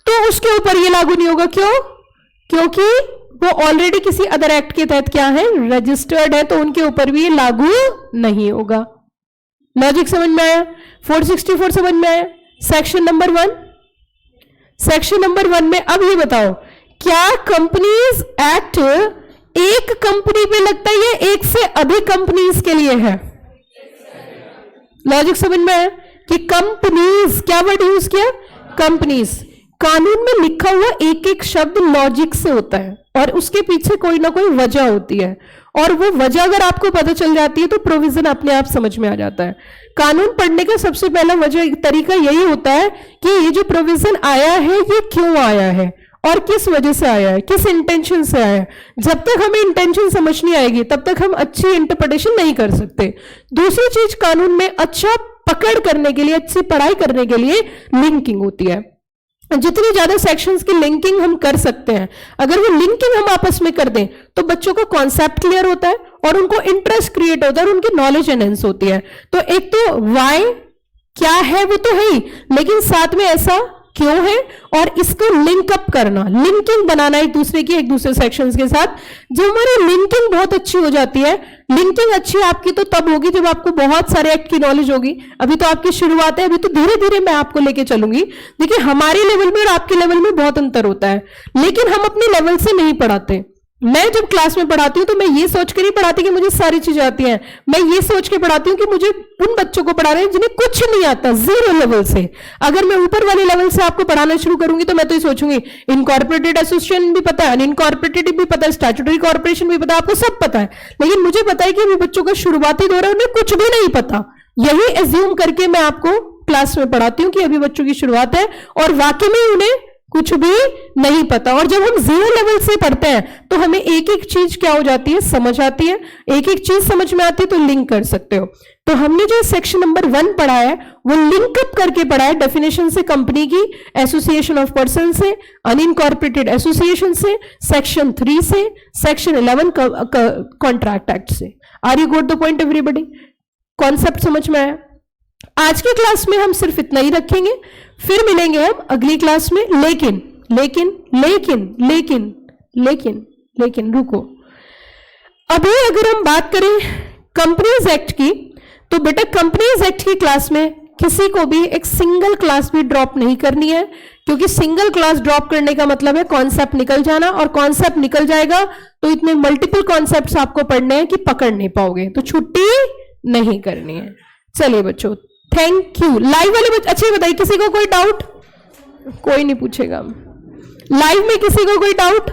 तो उसके ऊपर ये लागू नहीं होगा। क्यों? क्योंकि वो ऑलरेडी किसी अदर एक्ट के तहत क्या है? रजिस्टर्ड है, तो उनके ऊपर भी ये लागू नहीं होगा। लॉजिक समझ में आया? 464 समझ में आया? Section number 1। सेक्शन नंबर 1 में अब ये बताओ क्या कंपनीज एक्ट एक कंपनी पे लगता है या एक से अधिक कंपनीज के लिए है? लॉजिक समझ में है कि कंपनीज, क्या वर्ड यूज किया? कंपनीज। कानून में लिखा हुआ एक एक शब्द लॉजिक से होता है और उसके पीछे कोई ना कोई वजह होती है, और वो वजह अगर आपको पता चल जाती है तो प्रोविजन अपने आप समझ में आ जाता है। कानून पढ़ने का सबसे पहला वजह तरीका यही होता है कि ये जो प्रोविजन आया है ये क्यों आया है और किस वजह से आया है, किस इंटेंशन से आया है। जब तक हमें इंटेंशन समझ नहीं आएगी तब तक हम अच्छी इंटरप्रिटेशन नहीं कर सकते। दूसरी चीज, कानून में अच्छा पकड़ करने के लिए, अच्छी पढ़ाई करने के लिए लिंकिंग होती है। जितनी ज्यादा सेक्शंस की लिंकिंग हम कर सकते हैं, अगर वो लिंकिंग हम आपस में कर दें तो बच्चों का कॉन्सेप्ट क्लियर होता है और उनको इंटरेस्ट क्रिएट होता है और उनकी नॉलेज एनहेंस होती है। तो एक तो वाई क्या है वो तो है ही, लेकिन साथ में ऐसा क्यों है और इसको लिंक अप करना, लिंकिंग बनाना एक दूसरे की, एक दूसरे सेक्शंस के साथ। जब हमारी लिंकिंग बहुत अच्छी हो जाती है, लिंकिंग अच्छी आपकी तो तब होगी जब आपको बहुत सारे एक्ट की नॉलेज होगी। अभी तो आपकी शुरुआत है, अभी तो धीरे धीरे मैं आपको लेके चलूंगी। देखिए हमारे लेवल में और आपके लेवल में बहुत अंतर होता है, लेकिन हम अपने लेवल से नहीं पढ़ाते। मैं जब क्लास में पढ़ाती हूं तो मैं ये सोच के नहीं पढ़ाती कि मुझे सारी चीजें आती हैं, मैं ये सोच के पढ़ाती हूं कि मुझे उन बच्चों को पढ़ा रहे हैं जिन्हें कुछ नहीं आता, जीरो लेवल से। अगर मैं ऊपर वाले लेवल से आपको पढ़ाना शुरू करूंगी तो मैं तो ये सोचूंगी इनकॉर्पोरेटेड एसोसिएशन भी पता है, अनइनकॉर्पोरेटेड भी पता है, स्टैट्यूटरी कॉर्पोरेशन भी पता है, आपको सब पता है, लेकिन मुझे पता है कि अभी बच्चों का शुरुआती दौर है, उन्हें कुछ भी नहीं पता। यही एज्यूम करके मैं आपको क्लास में पढ़ाती हूँ कि अभी बच्चों की शुरुआत है और वाकई में उन्हें कुछ भी नहीं पता। और जब हम जीरो लेवल से पढ़ते हैं तो हमें एक एक चीज क्या हो जाती है, समझ आती है। एक एक चीज समझ में आती है तो लिंक कर सकते हो। तो हमने जो सेक्शन नंबर 1 पढ़ा है वो लिंक अप करके पढ़ा है, डेफिनेशन से कंपनी की, एसोसिएशन ऑफ पर्सन से, अनइनकॉर्पोरेटेड एसोसिएशन से, सेक्शन 3 से, सेक्शन 11 कॉन्ट्रैक्ट एक्ट से। Are you got the point everybody? Concept समझ में आया? आज की क्लास में हम सिर्फ इतना ही रखेंगे, फिर मिलेंगे हम अगली क्लास में। लेकिन लेकिन लेकिन लेकिन लेकिन लेकिन रुको, अभी अगर हम बात करें कंपनीज एक्ट की, तो बेटा कंपनीज एक्ट की क्लास में किसी को भी एक सिंगल क्लास भी ड्रॉप नहीं करनी है, क्योंकि सिंगल क्लास ड्रॉप करने का मतलब है कॉन्सेप्ट निकल जाना, और कॉन्सेप्ट निकल जाएगा तो इतने मल्टीपल कॉन्सेप्ट्स आपको पढ़ने हैं कि पकड़ नहीं पाओगे, तो छुट्टी नहीं करनी है। चलिए बच्चों, थैंक यू। लाइव वाले बच्चे अच्छा बताइए, किसी को कोई डाउट? कोई नहीं पूछेगा। लाइव में किसी को कोई डाउट?